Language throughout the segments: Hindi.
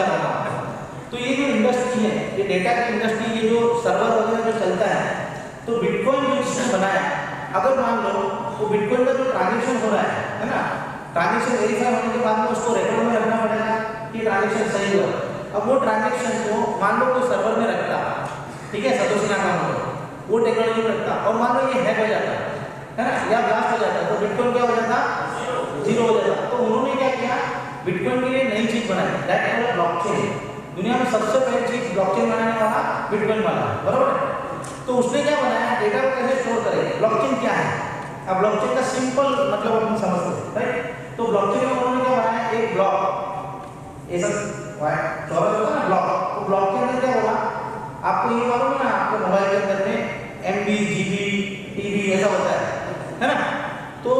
करना होता है। तो ये जो इंडस्ट्री है, ये डेटा की इंडस्ट्री, ये जो सर्वर वगैरह जो चलता है, तो बिटकॉइन जो जिसने बनाया, अगर मान लो वो बिटकॉइन का जो ट्रांजेक्शन हो रहा है ना, ट्रांजेक्शन वेरीफाई होने के बाद में उसको रिकॉर्ड में रखना पड़ेगा कि ट्रांजेक्शन सही हुआ। अब वो ट्रांजेक्शन को मान लो कोई सर्वर में रखता, ठीक है, सतोशी नाकामोटो वो टेक्नोलॉजी में रखता, और मान लो ये हैक हो जाता है ना, या ब्लास्ट हो जाता, तो बिटकॉइन क्या हो जाता, जीरो हो जाता। तो उन्होंने क्या किया, बिटकॉइन के लिए नई चीज बनाई, दैट इज ब्लॉकचेन। दुनिया में सबसे पहली चीज ब्लॉकचेन बनाने वाला बिटकॉइन वाला, बरोबर। तो उसने क्या बनाया, डेटा को कैसे स्टोर करेगा। ब्लॉकचेन क्या है, अब ब्लॉकचेन का सिंपल मतलब अपन समझते हैं, राइट। तो ब्लॉकचेन में उन्होंने क्या बनाया, एक ब्लॉक ऐसा चौरस होता है ना ब्लॉक, तो ब्लॉक के अंदर क्या होगा, आपको ये मालूम है ना, आपके मोबाइल के अंदर में MB GB TB ऐसा होता है ना। तो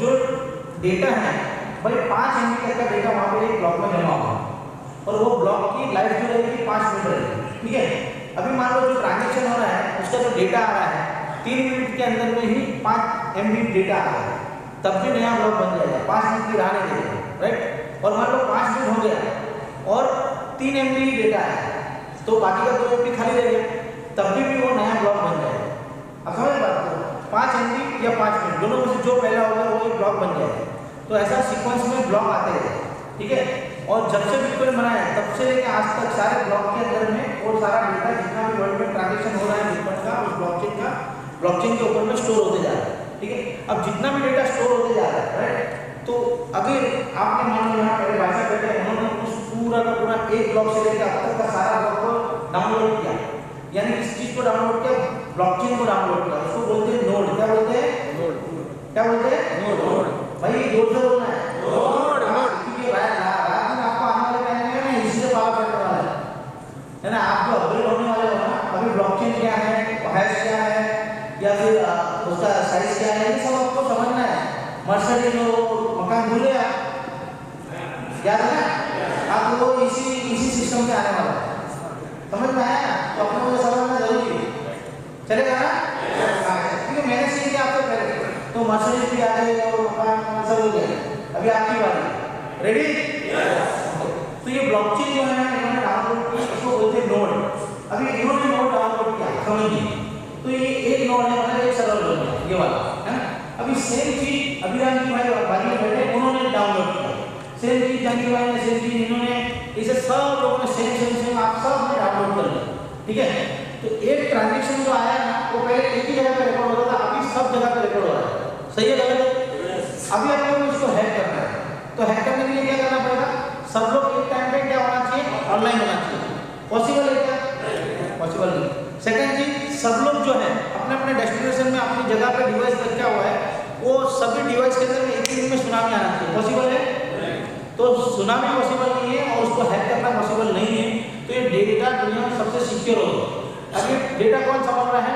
जो डेटा है भाई 5 MB तक का डेटा वहाँ पे एक ब्लॉक में जमा होगा, और वो ब्लॉक की लाइफ जो रहेगी 5 मिनट रहेगी, ठीक है। अभी मान लो जो ट्रांजेक्शन हो रहा है उसका जो डेटा आ रहा है 3 मिनट के अंदर में ही 5 MB डेटा आ रहा है, तब भी नया ब्लॉक बन जाएगा, 5 मिनट की राह नहीं देगा, राइट। और मान लो 5 मिनट हो गया और 3 MB डेटा है, तो बाकी का 2 MB खाली रह गया, तब भी वो नया ब्लॉक बन जाएगा। अब समझ बात को, 5 MB या 5 मिनट दोनों में से जो पहला होगा वो एक ब्लॉक बन जाएगा। तो ऐसा सीक्वेंस में ब्लॉक आते हैं, ठीक है। और जब से बिटकॉइन बना है तब से लेकर आज तक सारे ब्लॉक के अंदर में वो सारा डेटा जितना भी वर्ल्ड में ट्रांजेक्शन हो रहा है बिटकॉइन का, उस ब्लॉकचेन के ऊपर में स्टोर होते जा रहा है, ठीक है। अब जितना भी डेटा स्टोर होते जा रहा है, राइट, तो अगर आपने मान लो यहाँ पहले भाई साहब बैठे, उन्होंने उस पूरा का पूरा एक ब्लॉक से लेकर अब तक का सारा ब्लॉक को डाउनलोड किया, यानी इस चीज को डाउनलोड किया, ब्लॉकचेन को डाउनलोड किया, उसको बोलते हैं नोड। क्या बोलते हैं, नोड। क्या बोलते हैं, नोड। भाई जोर से बोलना है, नोड। नोड क्योंकि रात में आपको आने वाले टाइम में इसी से पाला पड़ने वाला है ना, आपको अपडेट होने वाले हो ना। अभी ब्लॉकचेन क्या है, हैश क्या है, या फिर उसका साइज क्या है, ये सब आपको समझना है। मर्सिडीज हो, मकान भूले आप, याद है ना, आप वो इसी सिस्टम से आने वाला है, समझ में आया ना। तो अपने को समझना जरूरी है, चलेगा ना। क्योंकि मैंने सीख लिया आपसे पहले, तो मर्सिडीज भी आ गए और मकान सब हो गया, अभी आपकी बारी, रेडी। तो ये ब्लॉकचेन जो है इन्होंने डाउनलोड की, इसको बोलते हैं नोड। अभी इन्होंने नोड डाउनलोड किया, समझिए, तो ये एक नोड है, मतलब एक सर्वर बन गया ये वाला, है ना। अभी सेम चीज अभिराम जी भाई बाजू में बैठे, उन्होंने डाउनलोड किया, सेम चीज जानकी भाई ने, सेम चीज इन्होंने, इसे सब लोगों ने सेम आप सब ने डाउनलोड कर लिया, ठीक है। तो एक ट्रांजेक्शन जो आया ना वो पहले एक ही जगह पे रिकॉर्ड होता था, अभी सब जगह पे रिकॉर्ड हो रहा है, सही है गलत है। अभी आपको इसको हैक करना है, तो हैक करने के लिए क्या करना पड़ेगा, सब लोग एक टाइम पे क्या होना चाहिए, ऑनलाइन होना चाहिए। पॉसिबल है क्या, पॉसिबल नहीं। सेकंड चीज, सब लोग जो है अपने अपने डेस्टिनेशन में अपनी जगह पे डिवाइस रखा हुआ है, वो सभी डिवाइस के अंदर एक ही दिन में सुनामी आना चाहिए, पॉसिबल है। तो सुनामी पॉसिबल नहीं है और उसको हैक करना पॉसिबल नहीं है, तो ये डेटा दुनिया में सबसे सिक्योर होगा। अभी डेटा कौन संभाल रहा है,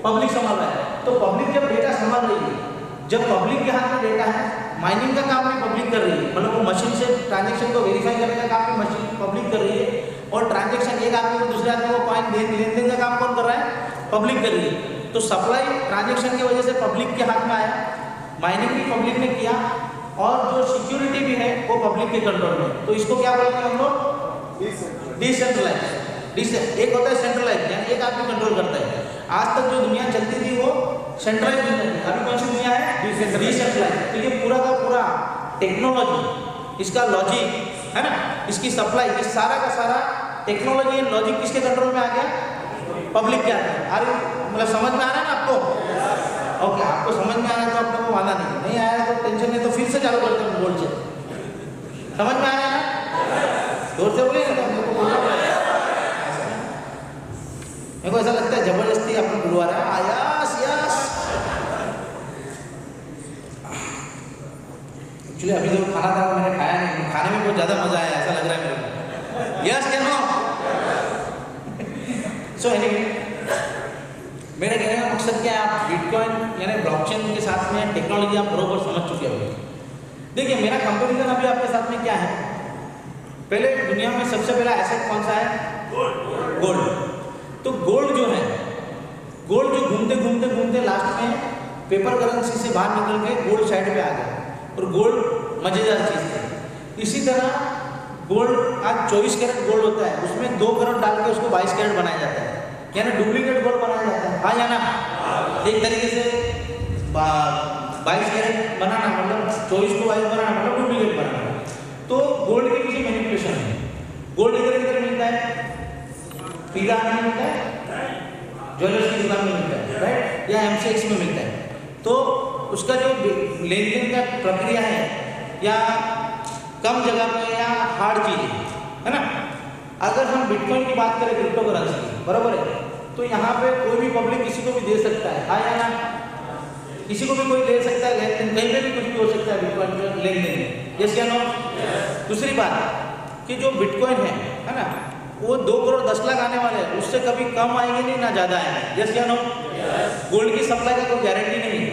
पब्लिक संभाल रहा है। तो पब्लिक जब डेटा संभाल रही है, जब पब्लिक के हाथ में डेटा है, माइनिंग का काम भी पब्लिक कर रही है, मतलब वो मशीन से ट्रांजेक्शन को वेरीफाई करने का काम भी मशीन पब्लिक कर रही है, और ट्रांजेक्शन एक आदमी को दूसरे आदमी को कॉइन लेन देन का काम कौन कर रहा है, पब्लिक कर रही है। तो सप्लाई ट्रांजेक्शन की वजह से पब्लिक के हाथ में आया, माइनिंग भी पब्लिक ने किया, और जो सिक्योरिटी भी है वो पब्लिक के कंट्रोल में। तो इसको क्या बोलते हैं हम लोग, डिसेंट्रलाइज। एक होता है सेंट्रलाइज, यानी एक आदमी कंट्रोल करता है। आज तक जो दुनिया चलती थी वो सेंट्रलाइज दुनिया थी, अभी कौन सी दुनिया है, डिसेंट्रलाइज। तो ये पूरा का पूरा टेक्नोलॉजी, इसका लॉजिक है ना, इसकी सप्लाई, ये सारा का सारा टेक्नोलॉजी एंड लॉजिक किसके कंट्रोल में आ गया, पब्लिक के अंदर। अरे मतलब समझ में आ रहा है ना आपको, ओके। आपको समझ में आ रहा है तो आपको आना नहीं आया तो टेंशन नहीं, तो फिर से चालू करते हैं बोल से। समझ में आ रहा है ना, जोर से बोलिए ना, हमको बोलना पड़ेगा। मेरे को ऐसा लगता है जबरदस्ती आपको बुलवा रहा है, यस यस। एक्चुअली अभी जो खाना था मैंने खाया नहीं, खाने में बहुत ज़्यादा मजा आया ऐसा लग रहा है मेरे को, यस क्या नो। सो एनीवे, मेरे कहने का मकसद क्या है, आप बिटकॉइन यानी ब्लॉकचेन के साथ में टेक्नोलॉजी आप बरोबर समझ चुके हो। देखिए मेरा कंपैरिजन अभी आपके साथ में क्या है, पहले दुनिया में सबसे पहला एसेट कौन सा है, गोल्ड। तो गोल्ड जो है, गोल्ड जो घूमते घूमते घूमते लास्ट में पेपर करेंसी से बाहर निकल के गोल्ड साइड पे आ गया, और गोल्ड मजेदार चीज़ है। इसी तरह गोल्ड आज 24 कैरेट गोल्ड होता है, उसमें 2 करोड़ डाल के उसको 22 कैरेट बनाया जाता है, यानी डुप्लीकेट गोल्ड बनाया जाता है। हाँ या ना? एक तरीके से 22 कैरेट बनाना मतलब 24 को 22 बनाना मतलब डुप्लीकेट बनाना। तो गोल्ड के पीछे मैनिपुलेशन है। गोल्ड इधर किधर मिलता है? पीला में मिलता है, ज्वेलर्स की दुकान में मिलता है, राइट, या MCX में मिलता है। तो उसका जो लेन देन का प्रक्रिया है या कम जगह पे या हार्ड चीज है ना। अगर हम बिटकॉइन की बात करें, क्रिप्टो करेंसी की, बराबर है, तो यहाँ पे कोई भी पब्लिक किसी को भी दे सकता है। हाँ या ना? किसी को भी कोई दे सकता है, लेकिन कहीं पे भी कुछ भी हो सकता है बिटकॉइन में लेन देन में। यस या नो? दूसरी बात कि जो बिटकॉइन है ना, वो 2 करोड़ 10 लाख आने वाले हैं, उससे कभी कम आएंगे नहीं ना ज़्यादा आएंगे। यस या नो? गोल्ड की सप्लाई का कोई गारंटी नहीं है,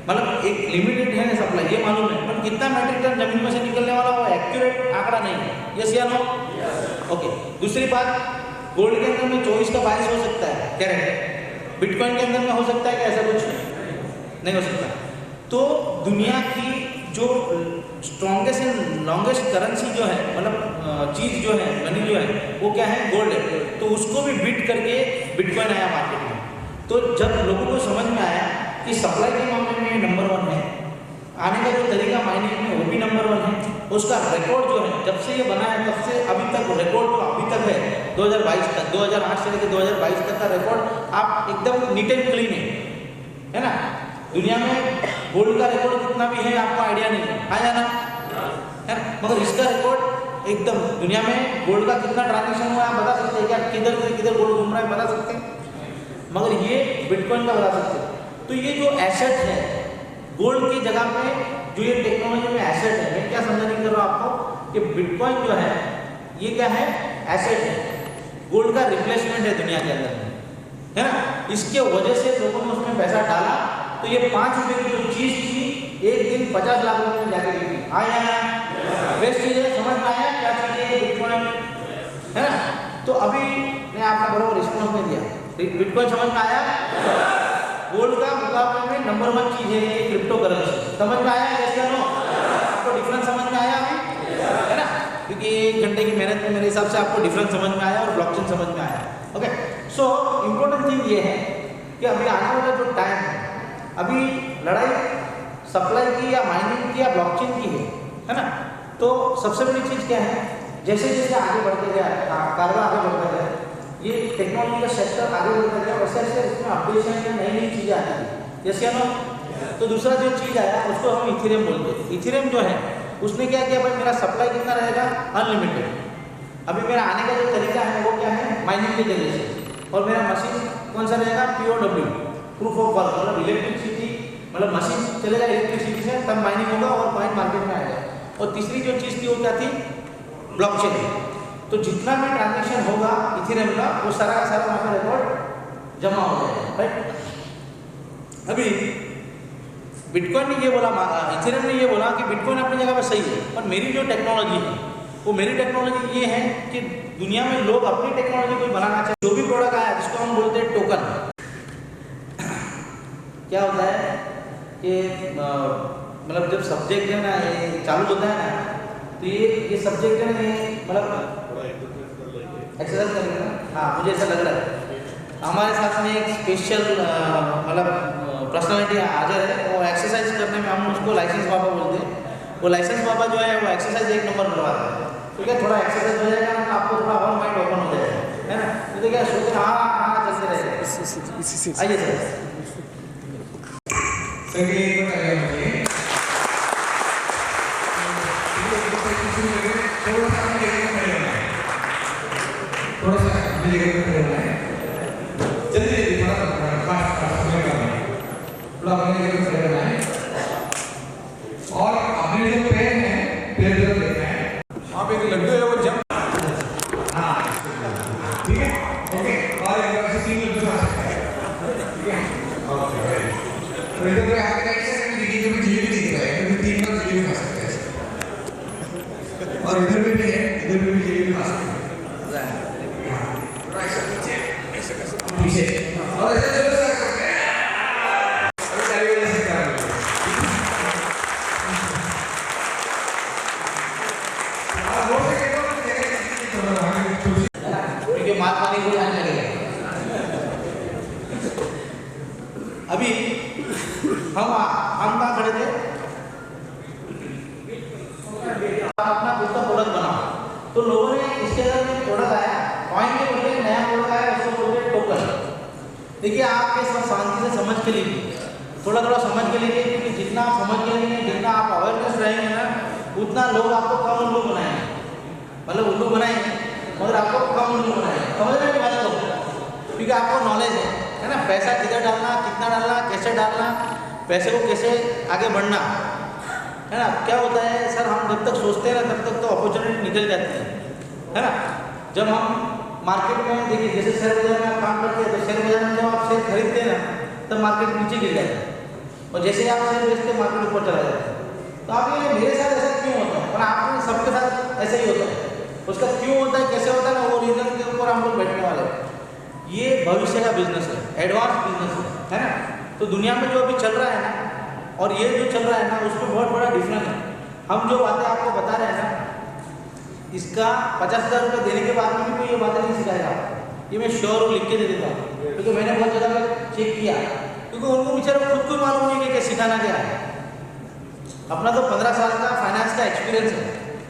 मतलब एक लिमिटेड है ना सप्लाई, ये मालूम है, पर कितना मेट्रिक टन जमीन में से निकलने वाला वो एक्यूरेट आंकड़ा नहीं है। यस या नो? ओके। दूसरी बात, गोल्ड के अंदर में 24 का 22 हो सकता है कैरेट, बिटकॉइन के अंदर में हो सकता है कि ऐसा कुछ नहीं हो सकता। तो दुनिया की जो स्ट्रॉन्गेस्ट एंड लॉन्गेस्ट करेंसी जो है, मतलब चीज़ जो है, मनी जो है, वो क्या है? गोल्ड है। तो उसको भी बीट करके बिटकॉइन आया मार्केट में। तो जब लोगों को समझ में आया कि सप्लाई के मामले में नंबर 1 है, आने का जो तरीका माइनिंग में वो भी नंबर 1 है, उसका रिकॉर्ड जो है जब से ये बना है तब से अभी तक रिकॉर्ड जो अभी तक है 2022 तक, 2008 से लेकर 2022 तक का रिकॉर्ड आप एकदम नीट एंड क्लीन है ना। दुनिया में गोल्ड का रिकॉर्ड कितना भी है आपको आइडिया नहीं है। हाँ या ना? है ना? मगर इसका रिकॉर्ड एकदम दुनिया में गोल्ड का कितना ट्रांजेक्शन हुआ है आप बता सकते हैं क्या? किधर से किधर गोल्ड घूम रहा है बता सकते हैं? मगर ये बिटकॉइन का बता सकते हैं। तो ये जो एसेट है गोल्ड की जगह पे, जो ये टेक्नोलॉजी में एसेट है, मैं क्या समझाने कर रहा हूँ आपको कि बिटकॉइन जो है ये क्या है? एसेट है, गोल्ड का रिप्लेसमेंट है दुनिया के अंदर में, है ना। इसके वजह से लोगों ने उसमें पैसा डाला, तो ये 5 रुपए की जो चीज थी एक दिन 50 लाख रुपए में जाके बिकी। आया ना? बेस्ट चीज है, समझ में आया क्या चीज है बिटकॉइन, है ना। तो अभी मैं आपका बराबर रिस्पॉन्स नहीं दिया, बिटकॉइन समझ में आया? गोल्ड का मुकाबले में नंबर 1 चीज है ये क्रिप्टो करेंसी। समझ में आया? यस या नो? आपको डिफरेंस समझ में आया अभी, है ना? क्योंकि 1 घंटे की मेहनत में मेरे हिसाब से आपको डिफरेंस समझ में आया और ब्लॉकचेन समझ में आया। ओके, सो इम्पोर्टेंट थिंग ये है कि अभी आने वाला जो टाइम है, अभी लड़ाई सप्लाई की या माइनिंग की या ब्लॉकचेन की है ना। तो सबसे बड़ी चीज़ क्या है, जैसे जैसे आगे बढ़ते गया, कारोबार आगे बढ़ता गया, ये टेक्नोलॉजी का सेक्टर आगे बढ़ता गया, वैसे वैसे इसमें अपडेशन या नई नई चीज़ें आती है। जैसे या नो? तो दूसरा जो चीज़ आया उसको हम इथेरियम बोलते हैं। इथेरियम जो है उसने क्या किया, भाई मेरा सप्लाई कितना रहेगा? अनलिमिटेड। अभी मेरा आने का जो तरीका है वो क्या है? माइनिंग के जरिए से। और मेरा मशीन कौन सा रहेगा? POW, प्रूफ ऑफ वर्क, मतलब इलेक्ट्रिसिटी, मतलब मशीन चलेगा इलेक्ट्रिसिटी से, तब माइनिंग होगा और कॉइन मार्केट में आएगा। और तीसरी जो चीज़ थी वो क्या थी? ब्लॉकचेन। तो जितना भी ट्रांजेक्शन होगा इथेरियम का वो सारा का सारा वहाँ पे रिकॉर्ड जमा हो जाएगा, राइट। अभी बिटकॉइन ने ये बोला, इथेरियम ने ये बोला कि बिटकॉइन अपनी जगह पर सही है, पर मेरी जो टेक्नोलॉजी है वो मेरी टेक्नोलॉजी ये है कि दुनिया में लोग अपनी टेक्नोलॉजी को बनाना चाहते हैं। जो भी प्रोडक्ट आया जिसको हम बोलते हैं टोकन, क्या होता है कि मतलब जब सब्जेक्ट है ना ये चालू होता है ना, तो ये सब्जेक्ट है ना, ये मतलब एक्सरसाइज करेंगे ना। हाँ, मुझे ऐसा लग रहा है हमारे साथ में एक स्पेशल मतलब पर्सनालिटी हाजिर है, वो एक्सरसाइज करने में हम उसको लाइसेंस बाबा बोलते हैं। वो लाइसेंस बाबा जो है वो एक्सरसाइज 1 नंबर करवाता है। तो क्या थोड़ा एक्सरसाइज हो जाएगा ना, आपको थोड़ा और माइंड ओपन हो जाएगा, है ना। तो क्या सोचते हाँ हाँ चलते रहेगा। आइए सर, थोड़ा सा अपनी जगह पे खड़े होना है, जल्दी जल्दी थोड़ा फास्ट फास्ट समय करना है, थोड़ा अपनी जगह पे खड़े होना है और अपने जो पैर हैं पैर जो देखना है, वहाँ पे एक लड्डू है वो जंप, हाँ ठीक है, ओके। और एक बार से 3 लड्डू आ सकता है, ठीक है, ओके। तो इधर पे आपके राइट साइड में देखिए जो जिलेबी दिख रहा है, क्योंकि 3 बार जिलेबी खा सकते हैं, और इधर पे भी है, इधर पे भी जिलेबी खा सकते हैं, पीछे और ऐसे चलो सकते हैं, अभी चालू हो सकता है। आप हो सके तो तो लोगों ने इसके अंदर में प्रोडक्ट आया, कॉइन के बदले नया प्रोडक्ट आया, उसको बोलते हैं टोकन। देखिए आप ये सब शांति से समझ के लीजिए, थोड़ा थोड़ा समझ के लीजिए, क्योंकि जितना आप समझ के लेंगे, जितना आप अवेयरनेस रहेंगे ना, उतना लोग आपको कम उल्लू बनाएंगे, मतलब उल्लू बनाएंगे मगर आपको कम उल्लू बनाएंगे। समझ में बात को, क्योंकि आपको नॉलेज है ना, पैसा किधर डालना, कितना डालना, कैसे डालना, पैसे को कैसे आगे बढ़ना है ना। क्या होता है सर, हम जब तक सोचते हैं ना तब तक तो अपॉर्चुनिटी निकल जाती है ना। जब हम मार्केट में देखिए, जैसे शेयर बाजार में आप काम करते हैं, तो शेयर बाजार में जब आप शेयर खरीदते हैं ना तब मार्केट नीचे गिर जाता है, और जैसे ही आप शेयर बेचते हैं मार्केट ऊपर चला जाता है। तो आप ये मेरे साथ ऐसा क्यों होता है, और आपके सबके साथ ऐसा ही होता है। उसका क्यों होता है, कैसे होता है ना, वो रीजन के ऊपर हम लोग बैठने वाले हैं। ये भविष्य का बिजनेस है, एडवांस बिजनेस है ना। तो दुनिया में जो अभी चल रहा है ना, और ये जो चल रहा है ना, उसमें बहुत बड़ा डिफरेंस है। हम जो बातें आपको बता रहे हैं ना, इसका 50,000 रुपये देने के बाद में भी कोई ये बातें नहीं सिखाएगा। ये मैं श्योर हूँ, लिख के दे देता हूँ, क्योंकि मैंने बहुत जगह पर चेक किया, क्योंकि उनको बेचारे खुद को मालूम नहीं कि क्या सिखाना क्या है। अपना तो 15 साल का फाइनेंस का एक्सपीरियंस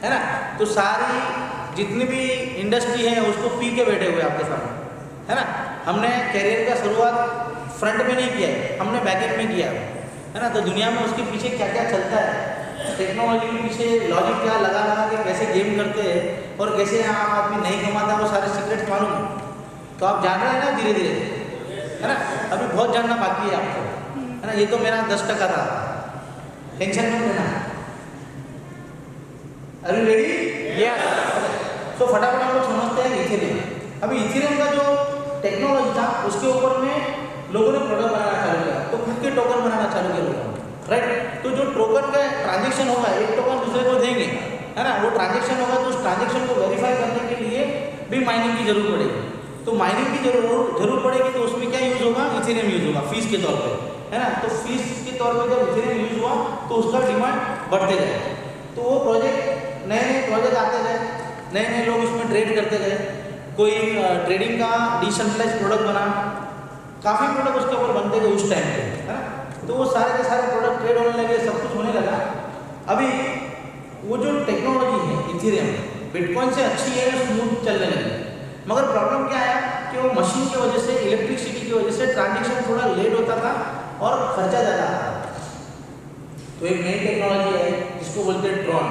है ना, तो सारी जितनी भी इंडस्ट्री है उसको पी के बैठे हुए आपके सामने है ना। हमने कैरियर का शुरुआत फ्रंट में नहीं किया है, हमने बैकएंड में किया है ना। तो दुनिया में उसके पीछे क्या क्या चलता है, टेक्नोलॉजी के पीछे लॉजिक क्या लगा लगा के कैसे गेम करते हैं, और कैसे आम आदमी नहीं कमाता, वो सारे सीक्रेट्स मालूम है। तो आप जान रहे हैं ना धीरे धीरे, है ना। अभी बहुत जानना बाकी है आपको, है ना। ये तो मेरा 10% था, टेंशन मत लेना। अरे रेडी, तो फटाफट हम लोग समझते हैं इथेरियम। अभी इथेरियम का जो टेक्नोलॉजी था उसके ऊपर में लोगों ने प्रोडक्ट बनाना चालू किया, तो खुद के टोकन बनाना चालू किया लोगों ने, राइट। तो जो टोकन का ट्रांजेक्शन होगा, एक टोकन दूसरे को देंगे, है ना, वो ट्रांजेक्शन होगा, तो उस ट्रांजेक्शन को वेरीफाई करने के लिए भी माइनिंग की जरूरत पड़ेगी। तो माइनिंग की जरूरत पड़ेगी, तो उसमें क्या यूज़ होगा, इथेरियम यूज़ होगा फीस के तौर पे, है ना। तो फीस के तौर पे जब इथेरियम यूज़ हुआ तो उसका डिमांड बढ़ते गए। तो वो प्रोजेक्ट, नए नए प्रोजेक्ट आते गए, नए नए लोग उसमें ट्रेड करते गए। कोई ट्रेडिंग का डिसेंट्रलाइज प्रोडक्ट बना, काफ़ी प्रोडक्ट उसके ऊपर बनते गए उस टाइम पे, है ना। तो वो सारे के सारे प्रोडक्ट ट्रेड होने लगे, सब कुछ होने लगा। अभी वो जो टेक्नोलॉजी है इथेरियम, बिटकॉइन से अच्छी है, स्मूथ चलने लगी। मगर प्रॉब्लम क्या आया कि वो मशीन की वजह से, इलेक्ट्रिसिटी की वजह से ट्रांजेक्शन थोड़ा लेट होता था और खर्चा ज़्यादा आता था। तो एक नई टेक्नोलॉजी है जिसको बोलते हैं ट्रॉन।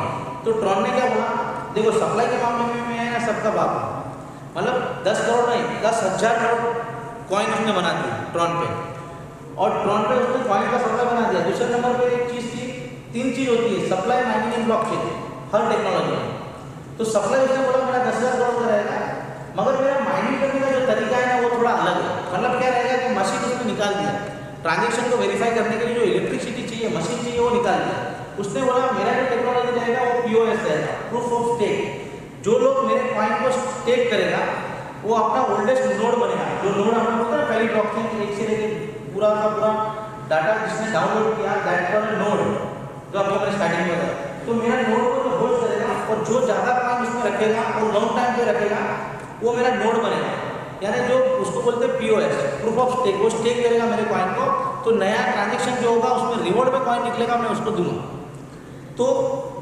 तो ट्रॉन ने क्या बोला, देखो सप्लाई के मामले में है ना सबका बाप, मतलब 10 करोड़ नहीं 10,000 करोड़ कॉइन उसने बना दिया ट्रॉन पे, और ट्रॉन पे उसने कॉइन का सप्लाई बना दिया। दूसरे नंबर पे एक चीज़ थी, 3 चीज़ होती है, supply, mining and blockchain her technology में। तो सप्लाई उसने बोला मेरा 10,000 करोड़ का रहेगा, मगर मेरा माइनिंग करने का जो तरीका है ना वो थोड़ा अलग है। मतलब क्या रहेगा कि मशीन उसने निकाल दिया, ट्रांजेक्शन को वेरीफाई करने के लिए जो इलेक्ट्रिसिटी चाहिए, मशीन चाहिए, वो निकाल दिया। उसने बोला मेरा जो टेक्नोलॉजी रहेगा वो POS रहेगा, प्रूफ ऑफ स्टेक। जो लोग मेरे कॉइन को स्टेक करेगा वो अपना ओल्डेस्ट नोड बनेगा। जो नोड हमने बोलते हैं पहली ब्लॉकचेन एक से लेकर पूरा का पूरा डाटा जिसने डाउनलोड किया, दैट वाला नोड जो आपको मैंने स्टार्टिंग में बताया। तो मेरा नोड को जो होल्ड करेगा और जो ज़्यादा कॉइन उसमें रखेगा और लॉन्ग टाइम पे रखेगा वो मेरा नोड बनेगा, यानी जो उसको बोलते हैं POS, प्रूफ ऑफ स्टेक। वो स्टेक करेगा मेरे कॉइन को, तो नया ट्रांजेक्शन जो होगा उसमें रिवॉर्ड पे कॉइन निकलेगा, मैं उसको दूंगा। तो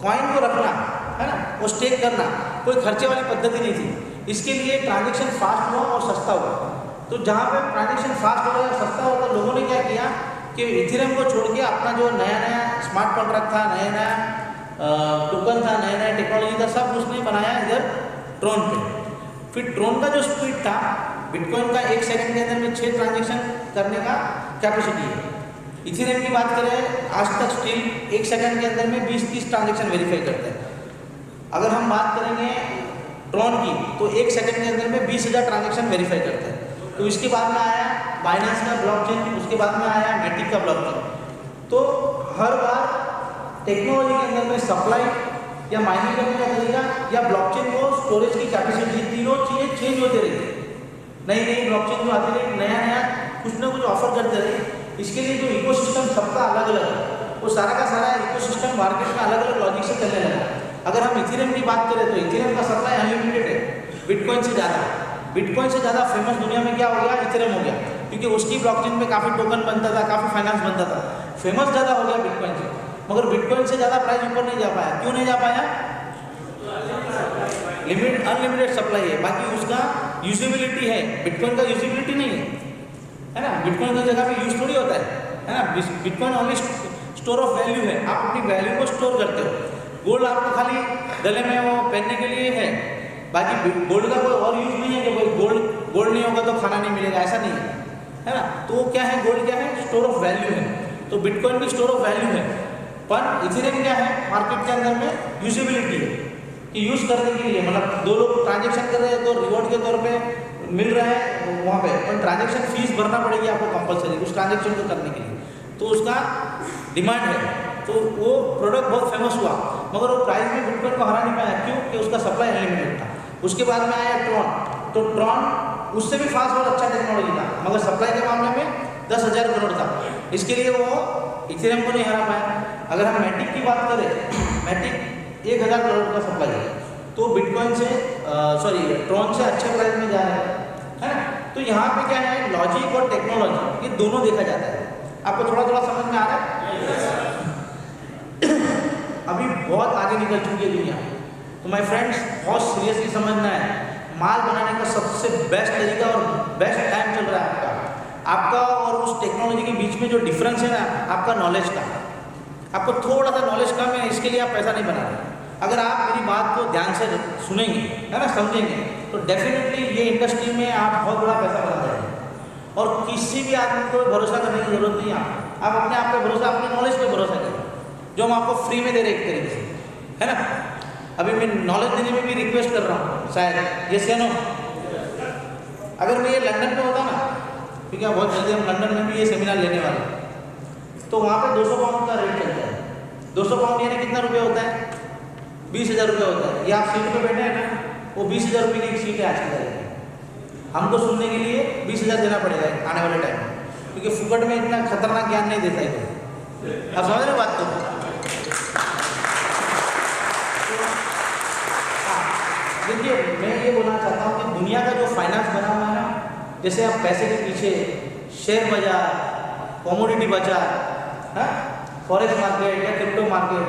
कॉइन को रखना है ना, वो स्टेक करना कोई खर्चे वाली पद्धति नहीं थी। इसके लिए ट्रांजेक्शन फास्ट हुआ और सस्ता हुआ। तो जहाँ पे ट्रांजेक्शन फास्ट हो गया, सस्ता होगा, लोगों ने क्या किया कि इथेरियम को छोड़ के अपना जो नया नया स्मार्ट कॉन्ट्रैक्ट था, नया नया टोकन था, नया नया टेक्नोलॉजी था, सब उसने बनाया इधर ट्रॉन पे। फिर ट्रॉन का जो स्पीड था, बिटकॉइन का 1 सेकंड के अंदर में 6 ट्रांजेक्शन करने का कैपेसिटी है। इथेरियम की बात करें आज तक स्टिल 1 सेकंड के अंदर में 20-30 ट्रांजेक्शन वेरीफाई करते हैं। अगर हम बात करेंगे ट्रॉन की तो 1 सेकंड के अंदर में 20,000 ट्रांजेक्शन वेरीफाई करते हैं। तो इसके बाद में आया बाइनेंस का ब्लॉकचेन, उसके बाद में आया मैटिक का ब्लॉकचेन। तो हर बार टेक्नोलॉजी के अंदर में सप्लाई या माइनिंग करने का तरीका या ब्लॉकचेन को स्टोरेज की कैपेसिटी, तीनों चीज़ें चेंज होते रहते। नई नई ब्लॉकचेन जो आती रही, नया नया कुछ ना कुछ ऑफर करते रहे। इसके लिए जो इकोसिस्टम सबका अलग अलग है, वो सारा का सारा इकोसिस्टम मार्केट में अलग अलग लॉजिक से चलने लगा। अगर हम इथेरियम की बात करें तो इथेरियम का सप्लाई अनलिमिटेड है, बिटकॉइन से ज़्यादा। बिटकॉइन से ज़्यादा फेमस दुनिया में क्या हो गया, इथेरियम हो गया, क्योंकि उसकी ब्लॉकचेन पे काफ़ी टोकन बनता था, काफ़ी फाइनेंस बनता था। फेमस ज़्यादा हो गया बिटकॉइन से, मगर बिटकॉइन से ज़्यादा प्राइस ऊपर नहीं जा पाया। क्यों नहीं जा पाया? लिमिट अनलिमिटेड सप्लाई है, बाकी उसका यूजेबिलिटी है, बिटकॉइन का यूजेबिलिटी नहीं है ना। बिटकॉइन की जगह पे यूज थोड़ी होता है ना। Bitcoin only store of value है, आप अपनी वैल्यू को स्टोर करते हो। गोल्ड आपको खाली गले में वो पहनने के लिए है, बाकी गोल्ड का कोई और यूज नहीं है कि कोई गोल्ड नहीं होगा तो खाना नहीं मिलेगा, ऐसा नहीं है ना। तो क्या है, गोल्ड क्या है, स्टोर ऑफ वैल्यू है। तो बिटकॉइन भी स्टोर ऑफ वैल्यू है, पर इथेरियम क्या है, मार्केट के अंदर में यूजेबिलिटी है कि यूज करने के लिए, मतलब दो लोग ट्रांजेक्शन कर रहे हैं तो रिवॉर्ड के तौर पे मिल रहा है वहाँ पे, पर ट्रांजेक्शन फीस भरना पड़ेगी आपको कंपलसरी उस ट्रांजेक्शन को करने के लिए, तो उसका डिमांड है। तो वो प्रोडक्ट बहुत फेमस हुआ, मगर वो प्राइस में बिटकॉइन को हरा नहीं पाया, क्यों कि उसका सप्लाई अनलिमिटेड था। उसके बाद में आया ट्रॉन, तो ट्रॉन उससे भी फास्ट और अच्छा टेक्नोलॉजी था, मगर सप्लाई के मामले में 10,000 करोड़ था, इसके लिए वो इथेरियम को नहीं हरा पाया। अगर हम मैटिक की बात करें, मैटिक 1,000 करोड़ का सप्लाई है, तो बिटकॉइन से ट्रॉन से अच्छे प्राइस में जा रहा है ना। तो यहाँ पे क्या है, लॉजिक और टेक्नोलॉजी ये दोनों देखा जाता है। आपको थोड़ा थोड़ा समझ में आ रहा है? अभी बहुत आगे निकल चुकी है दुनिया, तो माय फ्रेंड्स बहुत सीरियसली समझना है, माल बनाने का सबसे बेस्ट तरीका और बेस्ट टाइम चल रहा है आपका और उस टेक्नोलॉजी के बीच में जो डिफरेंस है ना, आपका नॉलेज का। आपको थोड़ा सा नॉलेज कम है, इसके लिए आप पैसा नहीं बना रहे। अगर आप मेरी बात को ध्यान से सुनेंगे, है ना, समझेंगे, तो डेफिनेटली ये इंडस्ट्री में आप बहुत बड़ा पैसा बना जाएंगे। और किसी भी आदमी को भरोसा करने की जरूरत नहीं है, आप अपने आप पे भरोसा, अपने नॉलेज पे भरोसा करें, जो हम आपको फ्री में दे रहे एक तरीके से, है ना। अभी मैं नॉलेज देने में भी रिक्वेस्ट कर रहा हूँ, शायद यस या नो। अगर मैं ये लंदन में होता ना, क्योंकि बहुत जल्दी हम लंदन में भी ये सेमिनार लेने वाले हैं, तो वहाँ पे 200 पाउंड का रेट चलता है। 200 पाउंड यानी कितना रुपये होता है, 20,000 रुपये होता है। ये आप सीट पे बैठे हैं ना, वो 20,000 रुपये की सीट है आज की तारीख में। हमको सुनने के लिए 20,000 देना पड़ेगा आने वाले टाइम में, क्योंकि फुकट में इतना खतरनाक ज्ञान नहीं देता है। आप समझ रहे बात? तो देखिए, मैं ये बोलना चाहता हूँ कि दुनिया का जो फाइनेंस बना हुआ है ना, जैसे आप पैसे के पीछे शेयर बाजार, कमोडिटी बाजार, हाँ, फॉरेक्स मार्केट या क्रिप्टो मार्केट,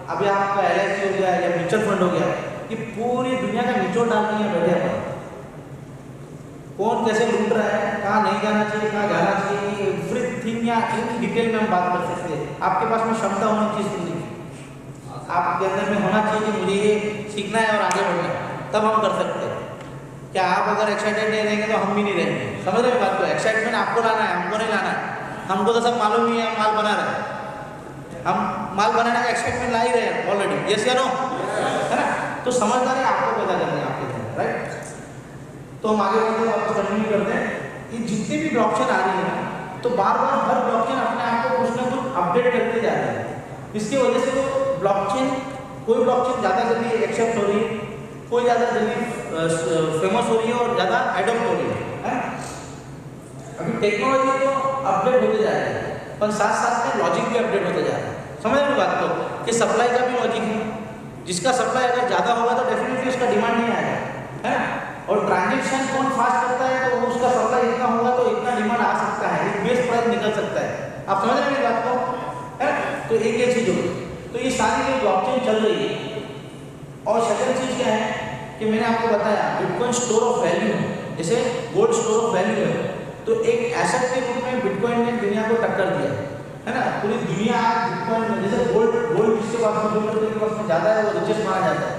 अभी आपका LIC हो गया या म्यूचुअल फंड हो गया, ये पूरी दुनिया का निचोड़ डालने में बैठे हैं। कौन कैसे लूट रहा है, कहाँ नहीं जाना चाहिए, कहाँ जाना चाहिए, एवरीथिंग या इन डिटेल में हम बात कर सकते हैं। आपके पास में क्षमता होनी चाहिए सुनने की, आपके अंदर में होना चाहिए कि मुझे ये सीखना है और आगे बढ़ना है, तब हम कर सकते हैं। क्या आप अगर एक्साइटेड नहीं रहेंगे तो हम भी नहीं रहेंगे। समझ रहे बात को? एक्साइटमेंट आपको लाना है, हमको नहीं लाना है। हमको तो सब मालूम ही है, हम माल बना रहे हैं, हम माल बनाने का एक्साइटमेंट ला ही रहे हैं ऑलरेडी, यस या नो, है ना। तो समझदारी आपको पैदा करनी है आपके अंदर, राइट। तो हम आगे बढ़ते हैं, वापस कंटिन्यू करते हैं। ये जितनी भी ब्लॉकचेन आ रही है ना, तो बार बार हर ब्लॉकचेन अपने आप को कुछ ना कुछ अपडेट करते जा रहे हैं। इसकी वजह से वो ब्लॉकचेन, कोई ब्लॉकचेन ज़्यादा जल्दी एक्सेप्ट हो रही है, कोई ज़्यादा जल्दी फेमस हो रही है और ज़्यादा एडॉप्ट हो रही है। अभी टेक्नोलॉजी तो अपडेट होते जा रहे हैं, पर साथ साथ में लॉजिक भी अपडेट होते जा रहे हैं। समझ रहे बात को, कि सप्लाई का भी लॉजिक है। जिसका सप्लाई अगर ज़्यादा होगा तो डेफिनेटली उसका डिमांड नहीं आएगा, है ना। और ट्रांजेक्शन कौन फास्ट करता है तो उसका सप्लाई इतना होगा तो इतना डिमांड आ सकता है, एक बेस प्राइस निकल सकता है। आप समझ रहे हैं मेरी बात को, है। तो एक ये चीज़ होगी। तो ये सारी जो ब्लॉकचेन चल रही है, और सेकंड चीज़ क्या है कि मैंने आपको बताया बिटकॉइन स्टोर ऑफ वैल्यू है, जैसे गोल्ड स्टोर ऑफ वैल्यू है, तो एक एसेट के रूप में बिटकॉइन ने दुनिया को टक्कर दिया है ना। पूरी दुनिया आज बिटकॉइन में, जैसे गोल्ड जिसके पास में, जो लोगों के पास में ज़्यादा है वो रिचेस्ट माना जाता है।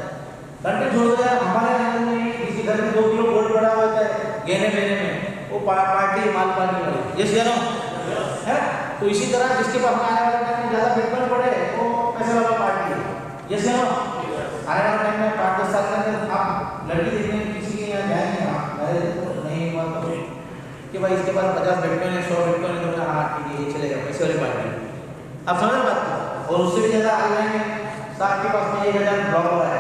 कंट्री छोड़ दिया, हमारे यहाँ में किसी घर में 2 किलो गोल्ड पड़ा होता है गहने लेने में, वो पार्टी माल पार्टी वाली, ये नो, है। तो इसी तरह जिसके पास में आने वाले टाइम में ज़्यादा बिटकॉइन पड़े वो पैसे वाला पार्टी है, ये नो। आने वाले टाइम में 5-10 साल के अंदर आप लड़की देखने किसी के यहाँ जाएंगे, आप नहीं हुआ तो कि भाई इसके पास 50 बिटकॉइन है, 100 बिटकॉइन है, तो हाँ ठीक है, ये चलेगा, पैसे वाली पार्टी। आप समझ रहे बात को? और उससे भी ज़्यादा आ जाएंगे, साथ के पास में 1,000 ब्लॉक हो रहा है,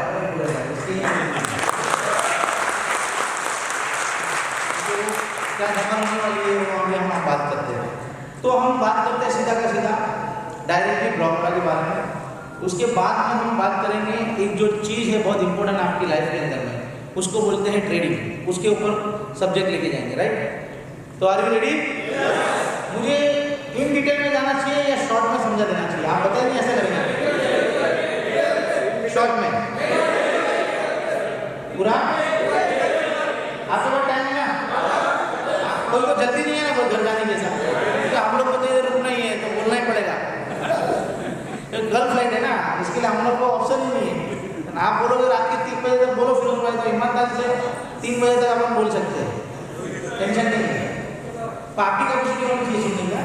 क्या जमा होने वाली है वो अभी हम बात करते हैं। तो हम बात करते हैं सीधा का सीधा डायरेक्टली ब्लॉक के बारे में। उसके बाद में हम बात करेंगे एक जो चीज़ है बहुत इंपॉर्टेंट आपकी लाइफ के अंदर में, उसको बोलते हैं ट्रेडिंग। उसके ऊपर सब्जेक्ट लेके जाएंगे, राइट। तो आर यू रेडी? मुझे इन डिटेल में जाना चाहिए या शॉर्ट में समझा देना चाहिए? आप बताइए, नहीं ऐसा करेंगे शॉर्ट में। पूरा आपके पास टाइम है ना? कोई को जल्दी नहीं है ना कोई घर जाने के साथ, क्योंकि हम लोग को तो इधर रुकना ही है तो बोलना ही पड़ेगा। कल फ्लाइट है ना, इसके लिए हम लोग को ऑप्शन ही नहीं है। आप बोलोगे रात के 3 बजे तक बोलो, फिर उस तो ईमानदारी से 3 बजे तक अपन बोल सकते हैं, टेंशन नहीं है। पार्टी का कुछ नहीं होना चाहिए सुनने का,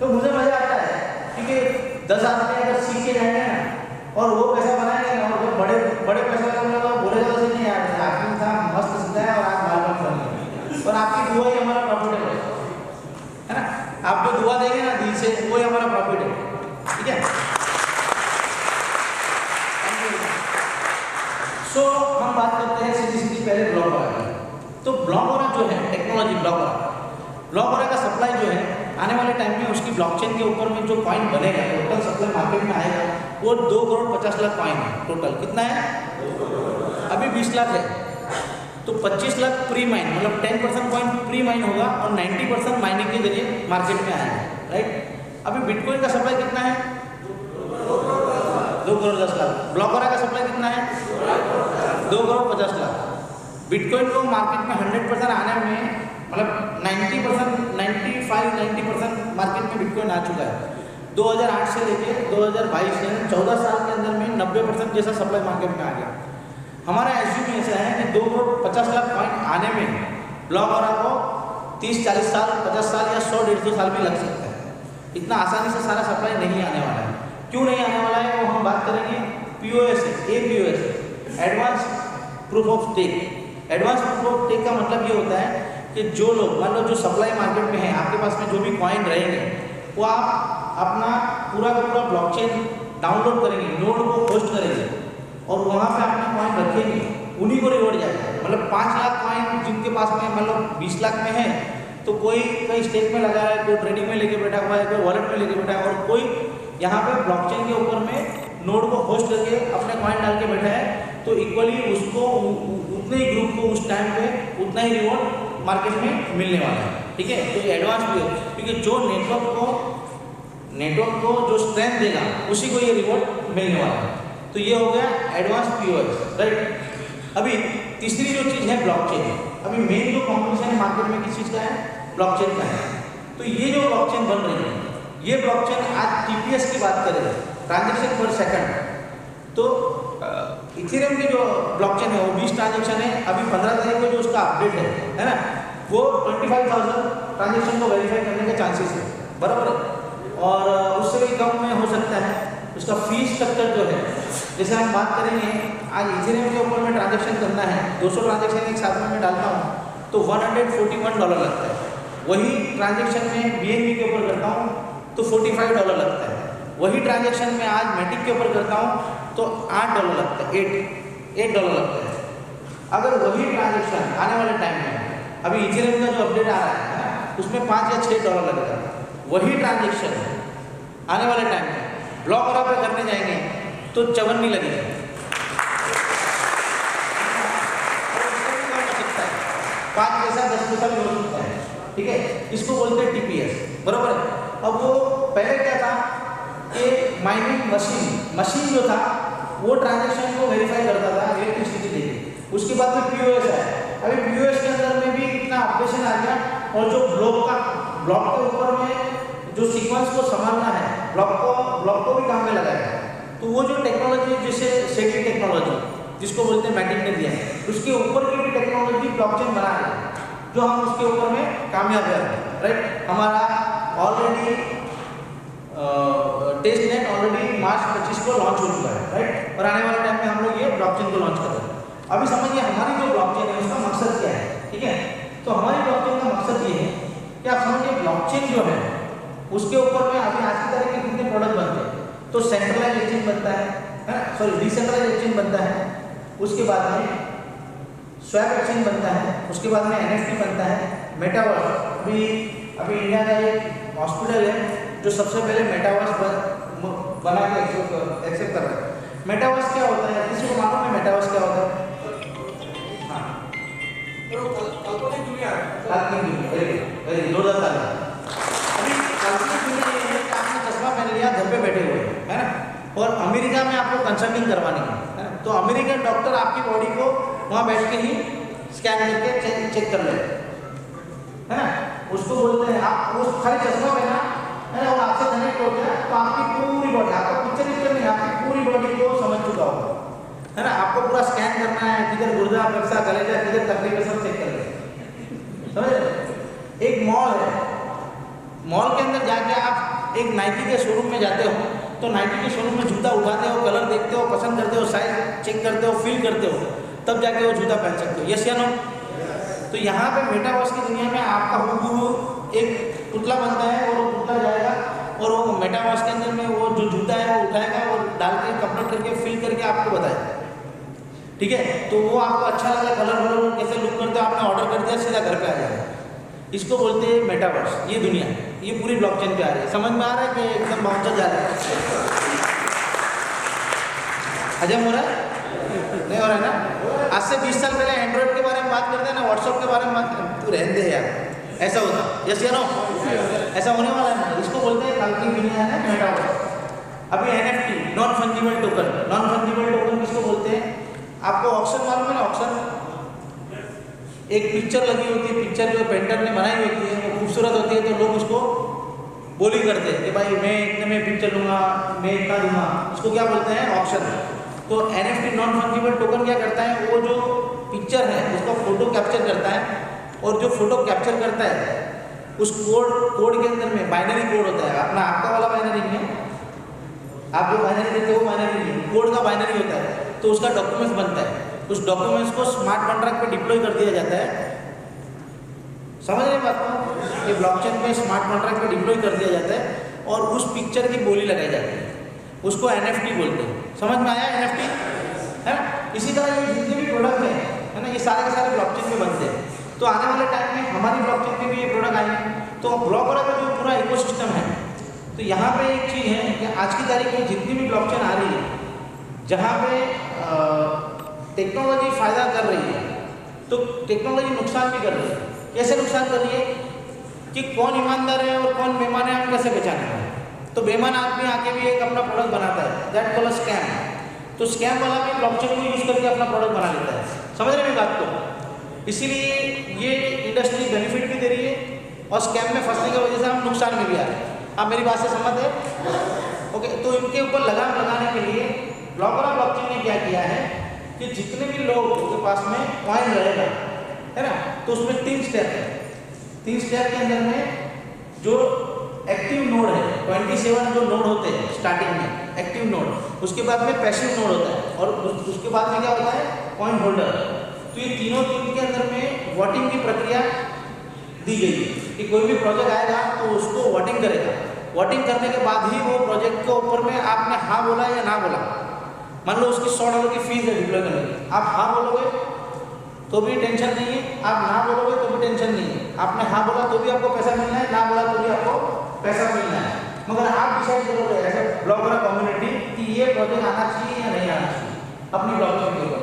तो मुझे मजा आता है क्योंकि 10 आदमी अगर सीख के जाएंगे ना और वो पैसा बनाएंगे ना, और बड़े बड़े पैसा का मतलब बोलेगा तो नहीं यार आदमी था मस्त सीखा है और आज बाल बाल बन गए, और आपकी दुआ ही हमारा प्रॉफिट है ना? आप जो दुआ देंगे ना दिल से, वो ही हमारा प्रॉफिट है, ठीक है? सो हम बात करते हैं सीधी सीधी पहले ब्लॉकरा की। तो ब्लॉकरा जो है टेक्नोलॉजी, ब्लॉकरा का सप्लाई जो है आने वाले टाइम में उसकी ब्लॉकचेन के ऊपर में जो कॉइन बनेगा, टोटल सप्लाई मार्केट में आएगा वो 2,50,00,000 कॉइन है टोटल। कितना है? अभी 20 लाख है, तो 25 लाख प्री माइन, मतलब 10% कॉइन प्री माइन होगा और 90% माइनिंग के जरिए मार्केट में आएगा, राइट? अभी बिटकॉइन का सप्लाई कितना है? 2,10,00,000। ब्लॉकरा का सप्लाई कितना है? 2,50,00,000। बिटकॉइन को मार्केट में 100% आने में मतलब 90% मार्केट में बिटकॉइन आ चुका है। 2008 से लेके 2022 यानी 14 साल के अंदर में 90% जैसा सप्लाई मार्केट में आ गया। हमारा एज्यूम ऐसा है कि 2,50,00,000 कॉइन आने में ब्लॉकरा को 30-40 साल, 50 साल या 100-150 साल में लग सकता है। इतना आसानी से सारा सप्लाई नहीं आने वाला है। क्यों नहीं आने वाला है वो हम बात करेंगे। POS है, APOS, advance proof of stake. Advance proof of stake का मतलब ये होता है कि जो लोग मान लो जो सप्लाई मार्केट में है, आपके पास में जो भी कॉइन रहेंगे वो आप अपना पूरा का पूरा ब्लॉकचेन डाउनलोड करेंगे, नोड को होस्ट करेंगे और वहाँ पे अपना कॉइन रखेंगे, उन्हीं को रिवॉर्ड जाएगा। मतलब 5 लाख कॉइन जिनके पास में मतलब 20 लाख में है, तो कोई कहीं स्टेक में लगा है, कोई ट्रेडिंग में लेके बैठा हुआ है, कोई वॉलेट में लेके बैठा है और कोई यहाँ पे ब्लॉकचेन के ऊपर में नोड को होस्ट करके अपने कॉइन डाल के बैठा है, तो इक्वली उसको उतने ही ग्रुप को उस टाइम पे उतना ही रिवॉर्ड मार्केट में मिलने वाला है, ठीक है? तो ये एडवांस भी है, क्योंकि जो नेटवर्क को जो स्ट्रेंथ देगा उसी को ये रिवॉर्ड मिलने वाला है। तो ये हो गया एडवांस POS, राइट? अभी तीसरी जो चीज़ है ब्लॉकचेन। अभी मेन जो कॉम्पिटिशन है मार्केट में किस चीज़ का है? ब्लॉकचेन का है। तो ये जो ब्लॉकचेन बन रही है, ये ब्लॉकचेन आज TPS की बात करें, ट्रांजेक्शन पर सेकंड, तो इथेरियम की जो ब्लॉकचेन है वो 20 ट्रांजेक्शन है। अभी 15 तारीख को जो उसका अपडेट है ना, वो 25,000 ट्रांजेक्शन को वेरीफाई करने के चांसेस है, बराबर है? और उससे भी कम में हो सकता है। उसका फीस स्ट्रक्चर जो है, जैसे हम बात करेंगे आज इथेरियम के ऊपर में ट्रांजेक्शन करना है, 200 ट्रांजेक्शन एक साथ में मैं डालता हूँ तो $141 लगता है। वही ट्रांजेक्शन में BNB के ऊपर करता हूँ तो $45 लगता है। वही ट्रांजेक्शन में आज मैटिक के ऊपर करता हूँ तो $8 लगता है, $8 लगता है। अगर वही ट्रांजेक्शन आने वाले टाइम में, अभी इथेरियम का जो अपडेट आ रहा है उसमें $5 या $6 लगेगा। वही ट्रांजेक्शन आने वाले टाइम में ब्लॉकरा पे करने जाएंगे तो 54 लगेगा। 5 पैसा 10 पैसा भी हो सकता है, ठीक है? इसको बोलते हैं TPS, बराबर है? अब वो पहले क्या था कि माइनिंग मशीन जो था वो ट्रांजेक्शन को वेरीफाई करता था इलेक्ट्रिसिटी देके। उसके बाद में POS है। अभी POS के अंदर में भी इतना अपडेशन आ गया, और जो ब्लॉक के ऊपर में जो सीक्वेंस को संभालना है, ब्लॉक को भी काम में लगाया है। तो वो जो टेक्नोलॉजी, जैसे सेटी टेक्नोलॉजी जिसको बोलते हैं मैटिक ने दिया है, उसके ऊपर की भी टेक्नोलॉजी ब्लॉकचेन बना है, जो हम उसके ऊपर में कामयाब है, राइट? हमारा ऑलरेडी टेस्ट नेट ऑलरेडी मार्च 25 को लॉन्च हो चुका है, राइट? और आने वाले टाइम में हम लोग ये ब्लॉकचेन को लॉन्च कर रहे हैं। अभी समझिए हमारी जो ब्लॉकचेन है उसका मकसद क्या है, ठीक है? तो हमारी ब्लॉकचेन का मकसद ये है कि आप समझिए ब्लॉकचेन जो है उसके ऊपर में अभी आज की तारीख में कितने प्रोडक्ट बनते हैं। तो सेंट्रलाइज एक्सचेंज बनता है, सॉरी डिसेंट्रलाइज एक्सचेंज बनता है, उसके बाद में स्वैप एक्सचेंज बनता है, उसके बाद में NFT बनता है, मेटावर्स। अभी इंडिया का एक हॉस्पिटल है जो सबसे पहले मेटावर्स बना के एक्सेप्ट कर रहा है। मेटावर्स क्या होता है? किसी को मालूम है मेटावर्स क्या होता है? हाँ, काल्पनिक दुनिया, वेरी जोरदार ताली। अभी काल्पनिक दुनिया ये है कि आपने चश्मा पहन लिया, घर पे बैठे हुए है ना, और अमेरिका में आपको कंसल्टिंग करवानी है ना, तो अमेरिकन डॉक्टर आपकी बॉडी को वहाँ बैठ के ही स्कैन करके चेक कर ले, है ना। उसको बोलते हैं आप वो खाली चश्मा पहना है ना और आपसे कनेक्ट हो गया तो आपकी पूरी बॉडी, आपका पिक्चर नहीं, आपकी पूरी बॉडी को समझ चुका होगा, है ना। आपको पूरा स्कैन करना है, किधर गुर्दा फक्सा कलेजा किधर तकलीफ है सब चेक कर ले, समझ रहे। एक मॉल है, मॉल के अंदर जाके आप एक नाइकी के शोरूम में जाते हो तो नाइकी के शोरूम में जूता उठाते हो, कलर देखते हो, पसंद करते हो, साइज चेक करते हो, फील करते हो, तब जाके वो जूता पहन सकते हो, यस या नो। तो यहाँ पे मेटावर्स की दुनिया में आपका हूबहू एक पुतला बनता है और वो पुतला जाएगा और वो मेटावर्स के अंदर में वो जो जूता है वो उठाएगा और डाल के कंप्लीट करके फिल करके आपको बताएगा, ठीक है। तो वो आपको अच्छा लगा, कलर वलर कैसे लुक करते हो, आपने ऑर्डर कर दिया, सीधा घर पे आ जाएगा। इसको बोलते हैं मेटावर्स। ये दुनिया है, ये पूरी ब्लॉकचेन पे आ रही है। समझ में आ रहा है कि एकदम बाउंसर जा रहा है? हजम हो रहा है? नहीं हो रहा है ना। आज से 20 साल पहले एंड्रॉइड के बारे में बात करते हैं ना, व्हाट्सएप के बारे में बात करते, तू रहने दे यार, ऐसा होता, यस या नो, ऐसा होने वाला है। इसको बोलते हैं कल की दुनिया है मेटावर्स। अभी NFT non fungible token, non fungible token किसको बोलते हैं? आपको ऑक्शन मालूम है ना? ऑक्शन एक पिक्चर लगी होती है, पिक्चर जो पेंटर ने बनाई होती है वो खूबसूरत होती है तो लोग उसको बोली करते हैं कि भाई मैं इतने में पिक्चर लूँगा, मैं इतना दूंगा, उसको क्या बोलते हैं? ऑक्शन। तो NFT नॉन फंजिबल टोकन क्या करता है, वो जो पिक्चर है उसका फोटो कैप्चर करता है और जो फोटो कैप्चर करता है उस कोड के अंदर में बाइनरी कोड होता है, अपना आपका वाला बाइनरी नहीं है, आप जो बाइनरी देते हो वो बाइनरी नहीं, कोड का बाइनरी होता है, तो उसका डॉक्यूमेंट्स बनता है। उस डॉक्यूमेंट्स को स्मार्ट कॉन्ट्रैक्ट पे डिप्लॉय कर दिया जाता है। समझ रहे हैं बात को? ये ब्लॉकचेन पे स्मार्ट कॉन्ट्रैक्ट पे डिप्लॉय कर दिया जाता है और उस पिक्चर की बोली लगाई जाती है, उसको NFT बोलते हैं। समझ में आया NFT? है ना। इसी तरह ये जितने भी प्रोडक्ट हैं, है ना, ये सारे के सारे ब्लॉकचेन पे बनते हैं। तो आने वाले टाइम में हमारी ब्लॉकचेन पे भी ये प्रोडक्ट आएंगे। तो ब्लॉकर का जो पूरा इकोसिस्टम है, तो यहाँ पे एक चीज़ है कि आज की तारीख में जितनी भी ब्लॉकचेन आ रही है, जहाँ पे टेक्नोलॉजी फ़ायदा कर रही है तो टेक्नोलॉजी नुकसान भी कर रही है। कैसे नुकसान कर रही है कि कौन ईमानदार है और कौन बेईमान है, हम कैसे पहचानेंगे? तो बेईमान आदमी आके भी एक अपना प्रोडक्ट बनाता है, दैट कॉल्ड स्कैम। तो स्कैम वाला भी ब्लॉकचेन को यूज़ करके अपना प्रोडक्ट बना लेता है। समझ रहे हैं बात को? इसीलिए ये इंडस्ट्री बेनिफिट भी दे रही है और स्कैम में फंसने की वजह से हम नुकसान में भी आ रहे हैं। आप मेरी बात से सहमत है? ओके। तो इनके ऊपर लगाम लगाने के लिए ब्लॉकर ब्लॉकचेन ने क्या किया है कि जितने भी लोग के पास में कॉइन रहेगा, है ना, तो उसमें 3 स्टेप है। 3 स्टेप के अंदर में जो एक्टिव नोड है, 27 जो नोड होते हैं स्टार्टिंग में एक्टिव नोड, उसके बाद में पैसिव नोड होता है और उसके बाद में क्या होता है? Coin holder. तो ये तीनों चीज के अंदर में वोटिंग की प्रक्रिया दी गई है कि कोई भी प्रोजेक्ट आएगा तो उसको वोटिंग करेगा। वोटिंग करने के बाद ही वो प्रोजेक्ट के ऊपर में आपने हाँ बोला या ना बोला। मान लो उसकी $100 की फीस है डिप्लॉय करने की, आप हाँ बोलोगे तो भी टेंशन नहीं है, आप ना बोलोगे तो भी टेंशन नहीं है। आपने हाँ बोला तो भी आपको पैसा मिलना है, ना बोला तो भी आपको पैसा मिलना है। मगर आप डिसाइड करोगे ऐसे ब्लॉकर कम्युनिटी कि ये प्रोजेक्ट आना चाहिए या नहीं आना चाहिए अपनी ब्लॉकचेन के ऊपर।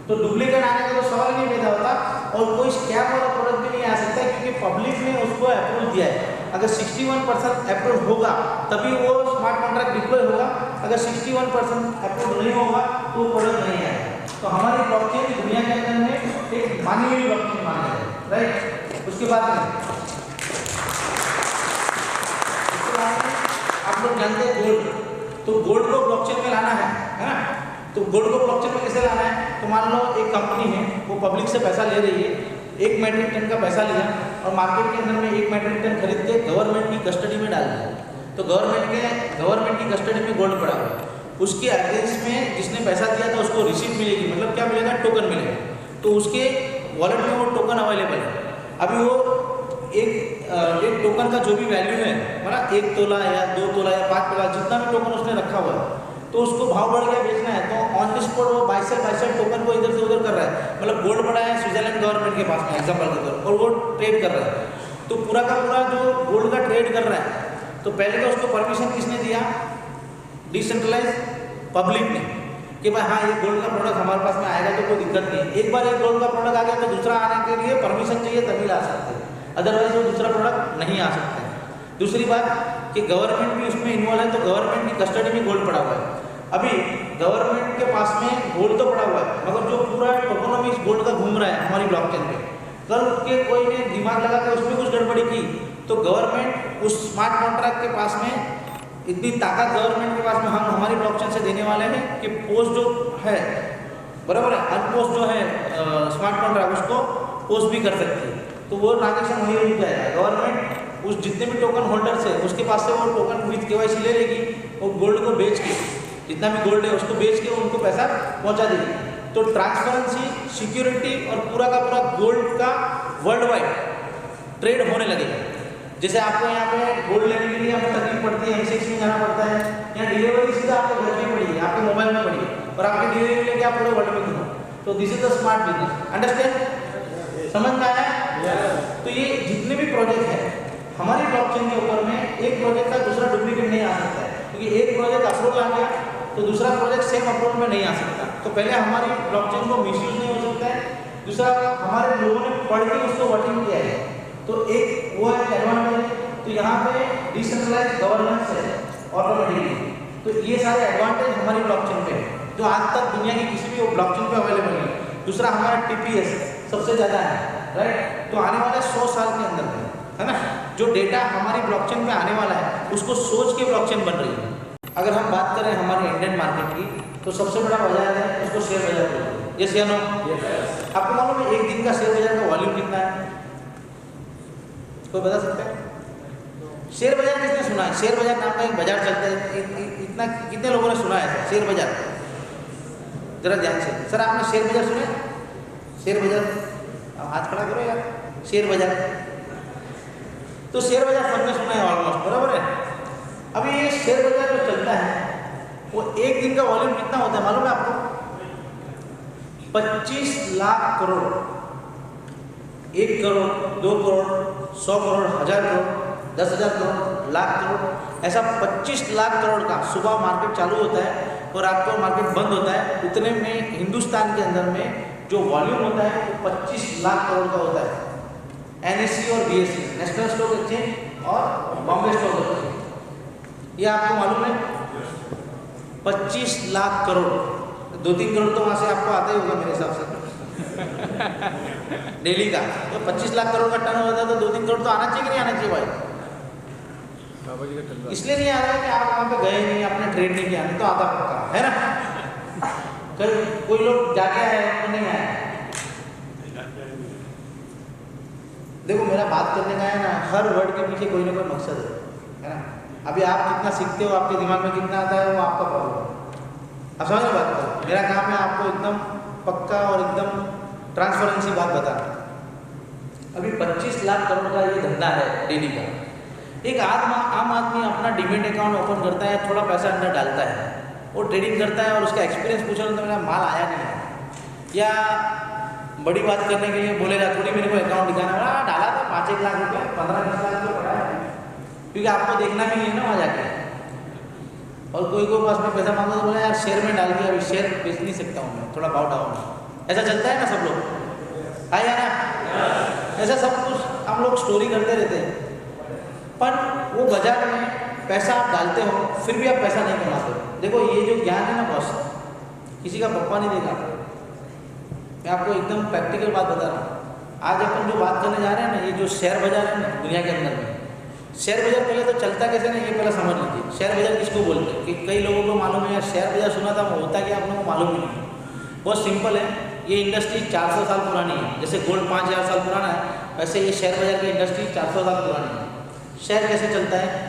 तो डुप्लीकेट आने का तो सवाल नहीं पैदा होता और कोई स्कैम वाला प्रोडक्ट भी नहीं आ सकता क्योंकि पब्लिक ने उसको अप्रूव दिया है। अगर 61% अप्रूव होगा तभी वो स्मार्ट कॉन्ट्रैक्ट डिप्लॉय होगा, अगर 61% अप्रूव नहीं होगा तो वो प्रोडक्ट नहीं आएगा। तो हमारी ब्लॉकचेन दुनिया के अंदर में एक मानी हुई ब्लॉकचेन मानी है, राइट। उसके बाद में आप लोग जानते हैं गोल्ड, तो गोल्ड को ब्लॉकचेन में लाना है ना। तो गोल्ड को ब्लॉकचेन में कैसे लाना है? तो मान लो एक कंपनी है, वो पब्लिक से पैसा ले रही है, 1 मेट्रिक टन का पैसा लिया और मार्केट के अंदर में 1 मेट्रिक टन खरीद के गवर्नमेंट की कस्टडी में डाल दिया। तो गवर्नमेंट की कस्टडी में गोल्ड पड़ा हुआ, उसके अगेंस्ट में जिसने पैसा दिया था उसको रिसीट मिलेगी, मतलब क्या मिलेगा? टोकन मिलेगा। तो उसके वॉलेट में वो टोकन अवेलेबल है। अभी वो एक टोकन का जो भी वैल्यू है, मतलब 1 तोला या 2 तोला या 5 तोला जितना भी टोकन उसने रखा हुआ है, तो उसको भाव बढ़ गया बेचना है तो ऑन द स्पॉट वो 22 टोकन को इधर से उधर कर रहा है। मतलब गोल्ड पड़ा है स्विट्जरलैंड गवर्नमेंट के पास में एग्जाम्पल के तौर पर, और वो ट्रेड कर रहा है। तो पूरा का पूरा जो गोल्ड का ट्रेड कर रहा है, तो पहले तो उसको परमिशन किसने दिया? डिसेंट्रलाइज पब्लिक ने, कि भाई हाँ ये गोल्ड का प्रोडक्ट हमारे पास में आएगा तो कोई दिक्कत नहीं। एक बार एक गोल्ड का प्रोडक्ट आ गया तो दूसरा आने के लिए परमिशन चाहिए तभी ला सकते हैं, अदरवाइज वो दूसरा प्रोडक्ट नहीं आ सकता है। दूसरी बात कि गवर्नमेंट भी उसमें इन्वॉल्व है, तो गवर्नमेंट की कस्टडी में गोल्ड पड़ा हुआ है। अभी गवर्नमेंट के पास में गोल्ड तो पड़ा हुआ है, मगर जो पूरा टोकोनॉमी इस गोल्ड का घूम रहा है हमारी ब्लॉकचेन पे, कल के कोई ने दिमाग लगा के उसमें कुछ गड़बड़ी की तो गवर्नमेंट उस स्मार्ट कॉन्ट्रैक्ट के पास में इतनी ताकत गवर्नमेंट के पास में हम हमारी ब्लॉकचेन से देने वाले हैं कि पोस्ट जो है, बराबर है, अनपोस्ट जो है स्मार्ट कॉन्ट्रैक्ट उसको पोस्ट भी कर सकती है। तो वो ट्रांजेक्शन वही रुक जाएगा। गवर्नमेंट उस जितने भी टोकन होल्डर्स है उसके पास से वो टोकन विथ केवाईसी ले लेगी, वो गोल्ड को बेच के, जितना भी गोल्ड है उसको बेच के उनको पैसा पहुंचा देगी। तो ट्रांसपेरेंसी, सिक्योरिटी और पूरा का पूरा गोल्ड का वर्ल्ड वाइड ट्रेड होने लगेगा। जैसे आपको यहाँ पे गोल्ड लेने के लिए हमें तकलीफ पड़ती है, MCX में जाना पड़ता है, यहाँ डिलीवरी सीधा आपके घर में पड़ी है, आपके मोबाइल में पड़ी है और आपकी डिलीवरी लेके आप पूरे वर्ल्ड में घूमो। तो this is the smart business. Understand? समझ में आया? तो ये जितने भी प्रोजेक्ट है हमारी ब्लॉकचेन के ऊपर में, एक प्रोजेक्ट का दूसरा डुप्लीकेट नहीं आ सकता है, क्योंकि एक प्रोजेक्ट अप्रूवल आ गया तो दूसरा प्रोजेक्ट सेम अप्रूवल में नहीं आ सकता। तो पहले हमारी ब्लॉकचेन को मिसयूज नहीं हो सकता है, दूसरा हमारे लोगों ने पढ़ के उसको वर्किंग किया है, तो एक वो है एडवांटेज। तो यहाँ पे डिसेंट्रलाइज्ड गवर्नेंस है ऑटोमेटिकली, तो ये सारे एडवांटेज हमारी ब्लॉकचेन पे है जो आज तक दुनिया की किसी भी ब्लॉकचेन पे अवेलेबल नहीं है। दूसरा हमारा TPS सबसे ज़्यादा है, राइट? तो आने वाले 100 साल के अंदर में, है ना, जो डेटा हमारी ब्लॉकचेन पे आने वाला है उसको सोच के ब्लॉकचेन बन रही है। अगर हम बात करें हमारे इंडियन मार्केट की, तो सबसे बड़ा बाजार है उसको शेयर बाजार बोलते हैं। यस या नो? आपको मालूम है एक दिन का शेयर बाजार का वॉल्यूम कितना है? कोई बता सकता है? शेयर बाजार किसने सुना है? शेयर बाजार नाम का एक बाजार चलता है, इतना कितने लोगों ने सुना है शेयर बाजार? जरा ध्यान से। सर आपने शेयर बाजार सुना है? शेयर बाजार, हाथ खड़ा करो यार। शेयर बाजार, तो शेयर बाजार सबने सुना है ऑलमोस्ट, बराबर है। अभी ये शेयर बाजार जो चलता है वो एक दिन का वॉल्यूम कितना होता है मालूम है आपको? 25 लाख करोड़। 1 करोड़, 2 करोड़, 100 करोड़, 1000 करोड़, 10,000 करोड़, लाख करोड़, ऐसा 25 लाख करोड़ का सुबह मार्केट चालू होता है और रात को मार्केट बंद होता है। उतने में हिंदुस्तान के अंदर में जो वॉल्यूम होता है वो 25 लाख करोड़ का होता है। NSE और BSE, नेशनल स्टॉक एक्सचेंज और बॉम्बे स्टॉक एक्सचेंज, ये आपको मालूम है? 25 लाख करोड़, 2-3 करोड़ तो वहाँ से आपको आता ही होगा मेरे हिसाब से डेली का। तो 25 लाख करोड़ का टर्न होता है तो 2-3 करोड़ तो आना चाहिए कि नहीं आना चाहिए भाई? इसलिए नहीं आ रहा है कि आप वहाँ पे गए नहीं, आपने ट्रेड नहीं किया, नहीं तो आता पक्का है ना। कल कोई लोग जाके आए तो नहीं आए। देखो मेरा बात करने का है ना, हर वर्ड के पीछे कोई ना कोई मकसद है ना। अभी आप कितना सीखते हो, आपके दिमाग में कितना आता है वो आपका प्रॉब्लम है। अब समझ बात करो, मेरा काम है आपको एकदम पक्का और एकदम ट्रांसपेरेंसी बात बताना। अभी 25 लाख करोड़ का ये धंधा है डेली का। एक आम आदमी अपना डीमेट अकाउंट ओपन करता है, थोड़ा पैसा अंदर डालता है, वो ट्रेडिंग करता है और उसका एक्सपीरियंस पूछा तो मेरा माल आया नहीं है, या बड़ी बात करने के लिए बोलेगा थोड़ी मेरे को अकाउंट दिखाना, डाला था 5-1 लाख रुपये, 15-20 लाख रुपये पड़ा है, क्योंकि आपको देखना भी नहीं है ना वहाँ जाके। और कोई को पास में पैसा मांगो तो बोला यार शेयर में डाल दिया, अभी शेयर बेच नहीं सकता हूँ मैं, थोड़ा भाव डाउन है। ऐसा चलता है ना सब लोग, है या ना? ऐसा सब कुछ हम लोग स्टोरी करते रहते हैं, पर वो बाजार में पैसा आप डालते हो फिर भी आप पैसा नहीं कमाते हो। देखो ये जो ज्ञान है ना बॉस, किसी का पप्पा नहीं देगा। मैं आपको एकदम प्रैक्टिकल बात बता रहा हूँ। आज अपन जो बात करने जा रहे हैं ना, ये जो शेयर बाजार है ना दुनिया के अंदर में, शेयर बाजार पहले तो चलता कैसे ना ये पहले समझ लीजिए। शेयर बाजार किसको बोलते हैं? कि कई लोगों को मालूम है यार शेयर बाजार सुना था, होता क्या आप लोगों को मालूम ही नहीं। बहुत सिंपल है, ये इंडस्ट्री 400 साल पुरानी है। जैसे गोल्ड 5000 साल पुराना है, वैसे ये शेयर बाजार की इंडस्ट्री 400 साल पुरानी है। शेयर कैसे चलता है?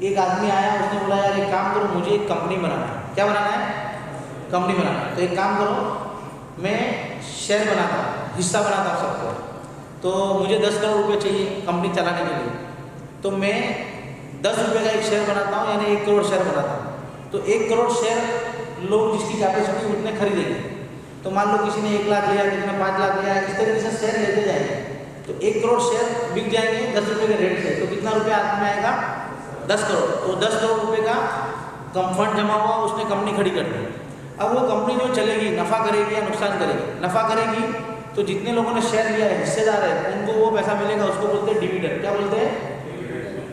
एक आदमी आया, उसने बोला यार एक काम करो, मुझे एक कंपनी बनाना है। क्या बनाना है? कंपनी बनाना है। तो एक काम करो, मैं शेयर बनाता हूँ, हिस्सा बनाता हूँ सबको, तो मुझे 10 करोड़ रुपये चाहिए कंपनी चलाने के लिए। तो मैं 10 रुपये का एक शेयर बनाता हूँ, यानी 1 करोड़ शेयर बनाता हूँ। तो 1 करोड़ शेयर लोग जिसकी कैपेसिटी उतने खरीदेंगे। तो मान लो किसी ने 1 लाख लिया, किसी ने 5 लाख लिया, इस तरीके से शेयर लेते जाएंगे। तो 1 करोड़ शेयर बिक जाएंगे 10 रुपये के रेट से। तो कितना रुपया हाथ में आएगा? 10 करोड़। तो 10 करोड़ रुपये का फंड जमा हुआ, उसने कंपनी खड़ी कर दी। अब वो कंपनी जो चलेगी, नफ़ा करेगी या नुकसान करेगी? नफ़ा करेगी, तो जितने लोगों ने शेयर लिया है, हिस्सेदार है, उनको वो पैसा मिलेगा, उसको बोलते हैं डिविडेंड। क्या बोलते हैं?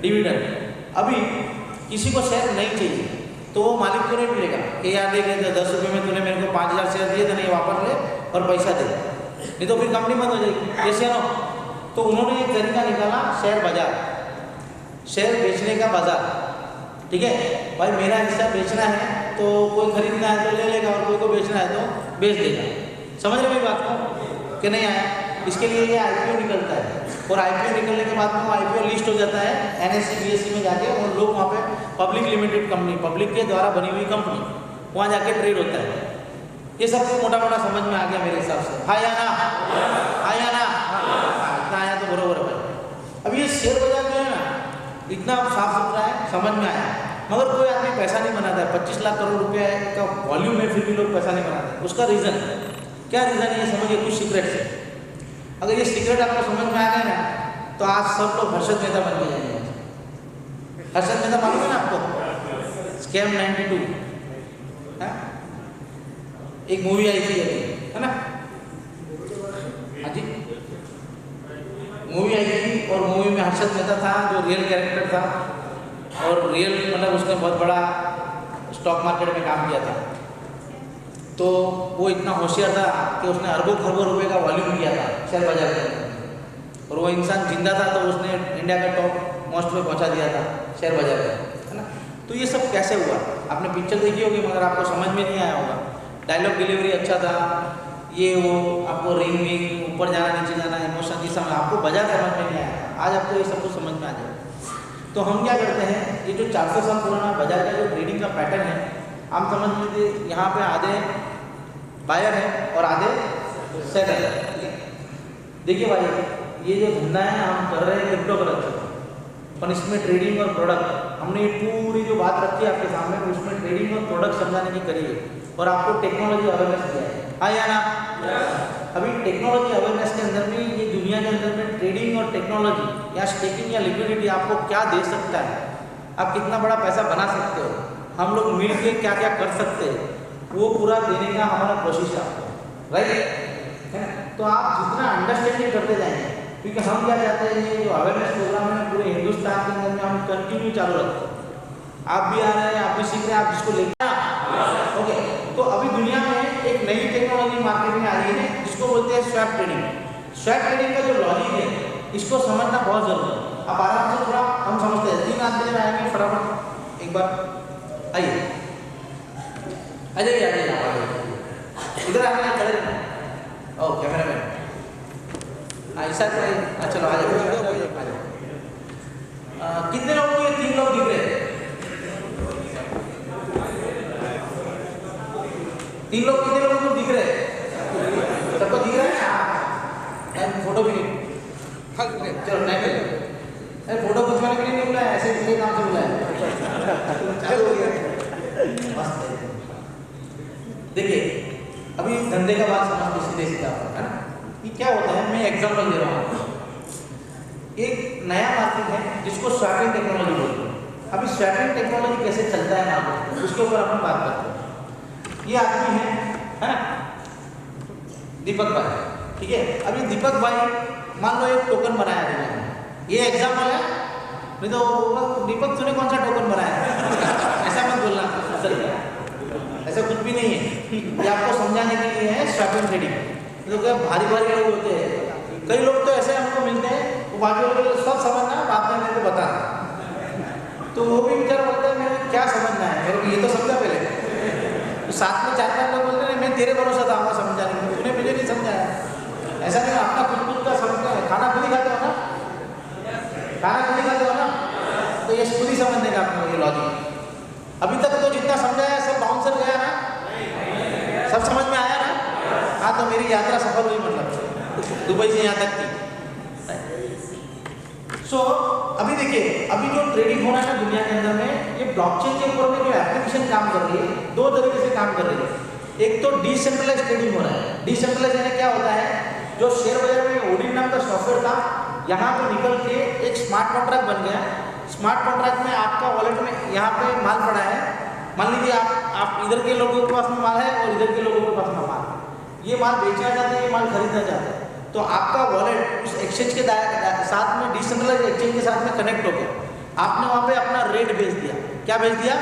डिविडेंड। अभी किसी को शेयर नहीं चाहिए, तो वो मालिक को नहीं मिलेगा कि यार देख 10 रुपये में तूने मेरे को 5,000 शेयर दिए थे, नहीं वापस ले और पैसा दे, नहीं तो फिर कंपनी बंद हो जाएगी। ऐसे ना, तो उन्होंने एक तरीका निकाला, शेयर बाजार, शेयर बेचने का बाजार। ठीक है भाई, मेरा हिस्सा बेचना है तो कोई खरीदना है तो ले लेगा और कोई को बेचना है तो बेच देगा। समझ रहे मेरी बात को कि नहीं आया? इसके लिए ये IPO निकलता है और IPO निकलने के बाद में वो IPO लिस्ट हो जाता है NSE BSE में जाके, और लोग वहाँ पे पब्लिक लिमिटेड कंपनी, पब्लिक के द्वारा बनी हुई कंपनी, वहाँ जाके ट्रेड होता है। ये सब मोटा मोटा समझ में आ गया मेरे हिसाब से? हाँ या ना? हाँ या ना? इतना आया तो बरोबर है भाई। अब ये शेयर बाजार जो है ना, इतना साफ सुथरा है, समझ में आया, मगर कोई आदमी पैसा नहीं बनाता है। 25 लाख करोड़ रुपया का वॉल्यूम है, फिर भी लोग पैसा नहीं बनाते। उसका रीज़न क्या? रीज़न है ये समझिए, कुछ सीक्रेट है। अगर ये सीक्रेट आपको समझ में आ गया ना, तो आज सब लोग हर्षद मेहता बन के जाएंगे। हर्षद मेहता मालूम है ना आपको? स्कैम 92 है, एक मूवी आई थी अभी, है ना? हाँ जी, मूवी आई थी और मूवी में हर्षद मेहता था जो रियल कैरेक्टर था, और रियल मतलब उसने बहुत बड़ा स्टॉक मार्केट में काम किया था। तो वो इतना होशियार था कि उसने अरबों खरबों रुपए का वॉल्यूम किया था शेयर बाजार के अंदर, और वो इंसान जिंदा था तो उसने इंडिया का टॉप मोस्ट पे पहुंचा दिया था शेयर बाजार में, है ना? तो ये सब कैसे हुआ? आपने पिक्चर देखी होगी मगर आपको समझ में नहीं आया होगा। डायलॉग डिलीवरी अच्छा था, ये वो आपको रिंग विंग, ऊपर जाना नीचे जाना, इमोशन, ये सब आपको बाजार समझ में नहीं आया। आज आपको ये सब कुछ समझ में आ जाए। तो हम क्या करते हैं, ये जो 400 साल पुराना बाजार का जो ट्रेडिंग का पैटर्न है, हम समझ लीजिए यहाँ पे आधे बायर है और आधे सेलर है। देखिए भाई, ये जो धंधा है ना हम कर रहे हैं क्रिप्टो करेंसी, पर इसमें ट्रेडिंग और प्रोडक्ट, हमने ये पूरी जो बात रखी है आपके सामने, उसमें ट्रेडिंग और प्रोडक्ट समझाने की करी है और आपको टेक्नोलॉजी अवेयरनेस दिया है। हाँ या ना? अभी टेक्नोलॉजी अवेयरनेस के अंदर भी ये दुनिया के अंदर में ट्रेडिंग और टेक्नोलॉजी या स्टेकिंग या लिक्विडिटी आपको क्या दे सकता है, आप कितना बड़ा पैसा बना सकते हो, हम लोग मिल के क्या क्या कर सकते हैं, वो पूरा देने का हमारा कोशिश है आपको, राइट है? तो आप जितना अंडरस्टैंडिंग करते जाएंगे, क्योंकि हम क्या चाहते हैं, ये जो अवेयरनेस प्रोग्राम है पूरे हिंदुस्तान के अंदर में हम कंटिन्यू चालू रखते हैं। आप भी आ रहे हैं, आप भी सीख रहे हैं, आप जिसको लेके ओके। तो अभी दुनिया में एक नई टेक्नोलॉजी मार्केट में आ रही है जिसको बोलते हैं स्वैप ट्रेडिंग। स्वैप ट्रेडिंग का जो लॉजिक है इसको समझना बहुत जरूरी है। अब आराम से थोड़ा हम समझते हैं, 3 आदमी जब आएंगे फटाफट एक बार आइए, आ जाइए, आ जाइए, इधर आने खड़े रहना। ओ कैमरा मैन ऐसा करें, चलो आ जाओ। कितने लोगों को ये 3 लोग दिख रहे हैं? 3 लोग कितने लोगों को दिख रहे हैं? सबको दिख रहा है? फोटो भी नहीं, चलो नहीं, फोटो खिंचवाने के लिए नहीं बुलाया, ऐसे दूसरे काम से बुलाया। देखिए अभी धंधे का बात समझ सीधे सीधा है ना, ये क्या होता है, मैं एग्जांपल दे रहा हूँ। एक नया मार्केट है जिसको स्वैपिंग टेक्नोलॉजी बोलते हैं। अभी स्वैपिंग टेक्नोलॉजी कैसे चलता है मार्केट, उसके ऊपर अपन बात करते हैं। ये आदमी है ना, दीपक भाई, ठीक है? अभी दीपक भाई मान लो एक टोकन बनाया है, ये एग्जाम्पल है, नहीं तो दीपक तूने कौन सा टोकन बनाया ऐसा मत बोलना, सर ऐसा कुछ भी नहीं है, ये आपको समझाने के लिए है स्वैपिंग ट्रेडिंग। तो क्या भारी भारी लोग होते हैं, कई लोग तो ऐसे हमको मिलते हैं, वो बाकी लोग सब समझना, बाद में मेरे को बताना, तो वो भी बेचारा बोलता है मेरे को क्या समझना है, मेरे को ये तो समझा पहले। तो साथ में 4-5 लोग बोलते हैं मैं तेरे भरोसा था आपका समझाने में, तूने मुझे नहीं समझाया। ऐसा नहीं, अपना खुद का समझना है, खाना खुद ही खाते हो ना, खाना खुद ही खाते हो ना, तो ये खुद ही समझने का आपको ये लॉजिक। अभी तक तो जितना समझाया सब बाउंसर गया ना, सब समझ में आया ना? हाँ, तो मेरी यात्रा सफल हुई, मतलब दुबई से यहाँ तक की। सो अभी देखिए, अभी जो ट्रेडिंग हो रहा है ना दुनिया के अंदर में, ये ब्लॉकचेन के ऊपर में जो एप्लीकेशन काम कर रही है, 2 तरीके से काम कर रही है। एक तो डिसेंट्रलाइज ट्रेडिंग हो रहा है। डिसेंट्रलाइज यानी क्या होता है, जो शेयर बाजार में ओडिन नाम का सॉफ्टवेयर था, यहाँ पे निकल के एक स्मार्ट कॉन्ट्रैक्ट बन गया। स्मार्ट कॉन्ट्रैक्ट में आपका वॉलेट में यहाँ पे माल पड़ा है, मान लीजिए आप इधर के लोगों के पास में माल है और इधर के लोगों के पास में माल, ये माल बेचना चाहते हैं, ये माल खरीदना चाहते हैं, तो आपका वॉलेट उस एक्सचेंज के साथ में, डिसेंट्रलाइज एक्सचेंज के साथ में कनेक्ट हो गया। आपने वहाँ पे अपना रेट भेज दिया, क्या भेज दिया?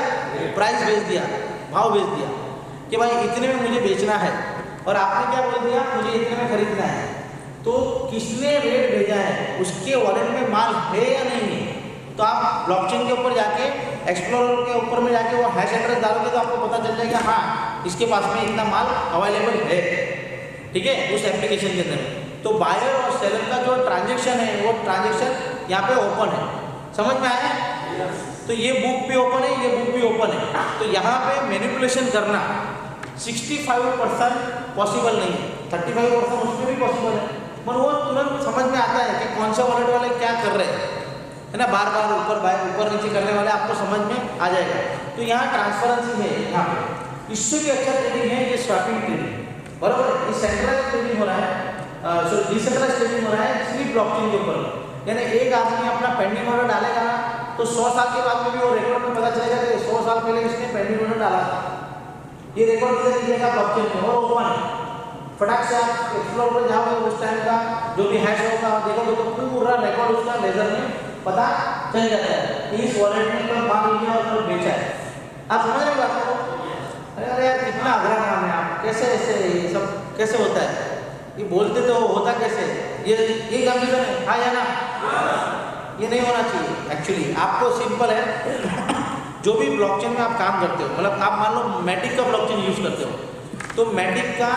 प्राइस भेज दिया, भाव भेज दिया कि भाई इतने में मुझे बेचना है, और आपने क्या बोल दिया? मुझे इतने में खरीदना है। तो किसने रेट भेजा है, उसके वॉलेट में माल है या नहीं है? तो आप ब्लॉकचेन के ऊपर जाके, एक्सप्लोरर के ऊपर में जाके वो हैश एड्रेस डालोगे तो आपको पता चल जाएगा हाँ इसके पास में इतना माल अवेलेबल है, ठीक है, उस एप्लीकेशन के अंदर। तो बायर और सेलर का जो ट्रांजेक्शन है वो ट्रांजेक्शन यहाँ पे ओपन है, समझ में आया? तो ये बुक भी ओपन है, ये बुक भी ओपन है। तो यहाँ पे मैनिपुलेशन करना 65% पॉसिबल नहीं है, 35% उसमें भी पॉसिबल है, पर वो तुरंत समझ में आता है कि कौन सा वॉलेट वाले क्या कर रहे हैं, है ना। बार बार ऊपर नीचे करने वाले आपको समझ में आ जाएगा। तो यहाँ ट्रांसपेरेंसी है, यहाँ पे इससे भी अच्छा ट्रेडिंग है ये स्वैपिंग ट्रेडिंग, बराबर है। ये सेंट्रलाइज ट्रेडिंग हो रहा है, डिसेंट्रलाइज ट्रेडिंग हो रहा है सिर्फ ब्लॉकचेन के ऊपर। यानी एक आदमी अपना पेंडिंग ऑर्डर डालेगा ना, तो 100 साल के बाद में भी वो रिकॉर्ड में पता चलेगा कि 100 साल पहले इसने पेंडिंग ऑर्डर डाला था। ये रिकॉर्ड किधर दिखेगा? ब्लॉकचेन में, और ओपन है। फटाक से आप एक्सप्लोर पर जाओगे, उस टाइम का जो भी हैश होगा देखोगे तो पूरा रिकॉर्ड उसका लेजर में पता चल जाता है कि इस वॉलेट में कब माल लिया और कब बेचा है। आप समझ रहे हो बात को? अरे यार कितना अघरा काम है, आप कैसे ऐसे ये सब कैसे होता है? ये बोलते तो होता कैसे? ये कंफ्यूजन है, हाँ या ना? ये नहीं होना चाहिए। एक्चुअली आपको सिंपल है, जो भी ब्लॉकचेन में आप काम करते हो, मतलब आप मान लो मैटिक का ब्लॉकचेन यूज करते हो, तो मैटिक का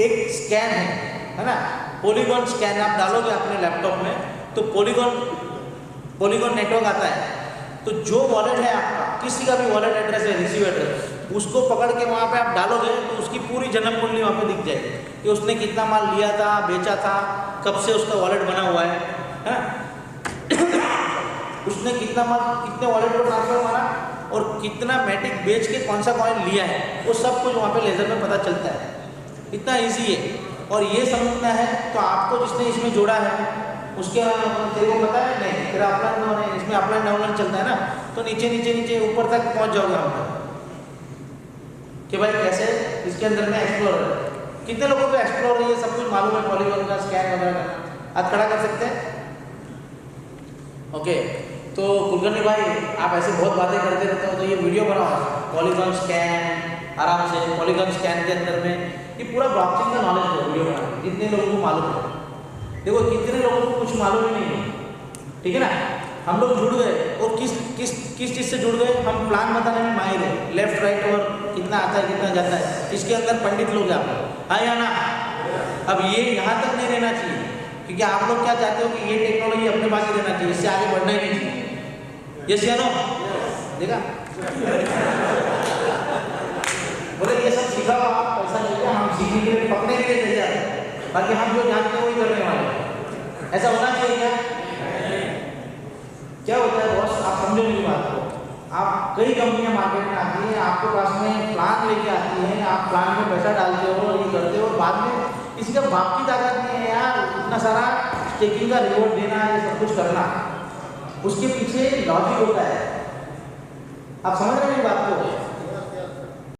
एक स्कैन है ना, पॉलीगॉन स्कैन आप डालोगे अपने लैपटॉप में तो पॉलीगॉन नेटवर्क आता है। तो जो वॉलेट है आपका, किसी का भी वॉलेट एड्रेस है, रिसीव एड्रेस, उसको पकड़ के वहाँ पे आप डालोगे तो उसकी पूरी जन्म कुंडली वहाँ पे दिख जाएगी कि उसने कितना माल लिया था, बेचा था, कब से उसका वॉलेट बना हुआ है उसने कितना माल, कितने वॉलेट को ट्रांसफर मारा और कितना मैटिक बेच के कौन सा कॉइन लिया है, वो सब कुछ वहाँ पे लेजर में पता चलता है। इतना इजी है। और ये समझना है तो आपको जिसने इसमें जोड़ा है उसके तेरे को पता है नहीं, तेरा अपलाइन इसमें अपलाइन डाउनलोड चलता है ना, तो नीचे नीचे नीचे ऊपर तक पहुंच जाओगे हम कि भाई कैसे इसके अंदर में एक्सप्लोर है। कितने लोगों को एक्सप्लोर है ये सब कुछ मालूम है, पॉलीगॉन का स्कैन वगैरह का? हाथ खड़ा कर सकते हैं? ओके, तो कुलकर्णी भाई आप ऐसे बहुत बातें करते रहते हो, तो ये वीडियो बनाओ पॉलीगॉन स्कैन, आराम से पॉलीगॉन स्कैन के अंदर में ये पूरा ब्लॉकचेन का नॉलेज है, वीडियो बना, जितने लोगों को मालूम है। देखो कितने लोगों को कुछ मालूम ही नहीं है, ठीक है ना। हम लोग जुड़ गए, और किस किस किस चीज़ से जुड़ गए? हम प्लान बताने में माहिर है, लेफ्ट राइट और कितना आता है कितना जाता है, इसके अंदर पंडित लोग हैं आप लोग, हाँ या ना? अब ये यहाँ तक नहीं रहना चाहिए, क्योंकि आप लोग क्या चाहते हो कि ये टेक्नोलॉजी अपने पास ही रहना चाहिए, इससे आगे बढ़ना ही नहीं चाहिए। यस या नो? देखा बोले ये सब सीखा हुआ आप पैसा लेके हम सीखने के लिए, पकड़ने के लिए तैयार है, बाकी हम जो जानते हैं वही करने वाले। ऐसा होना चाहिए क्या? क्या होता है बॉस, आप समझो मेरी बात को। आप कई कंपनियां मार्केट में आती हैं, आपके पास में प्लान लेके आती हैं, आप प्लान में पैसा डालते हो, ये करते हो, बाद में किसी का बाप की ताकत नहीं है यार इतना सारा स्टेकिंग का रिवॉर्ड देना, ये सब कुछ करना, उसके पीछे लॉजिक होता है। आप समझ रहे हैं मेरी बात को?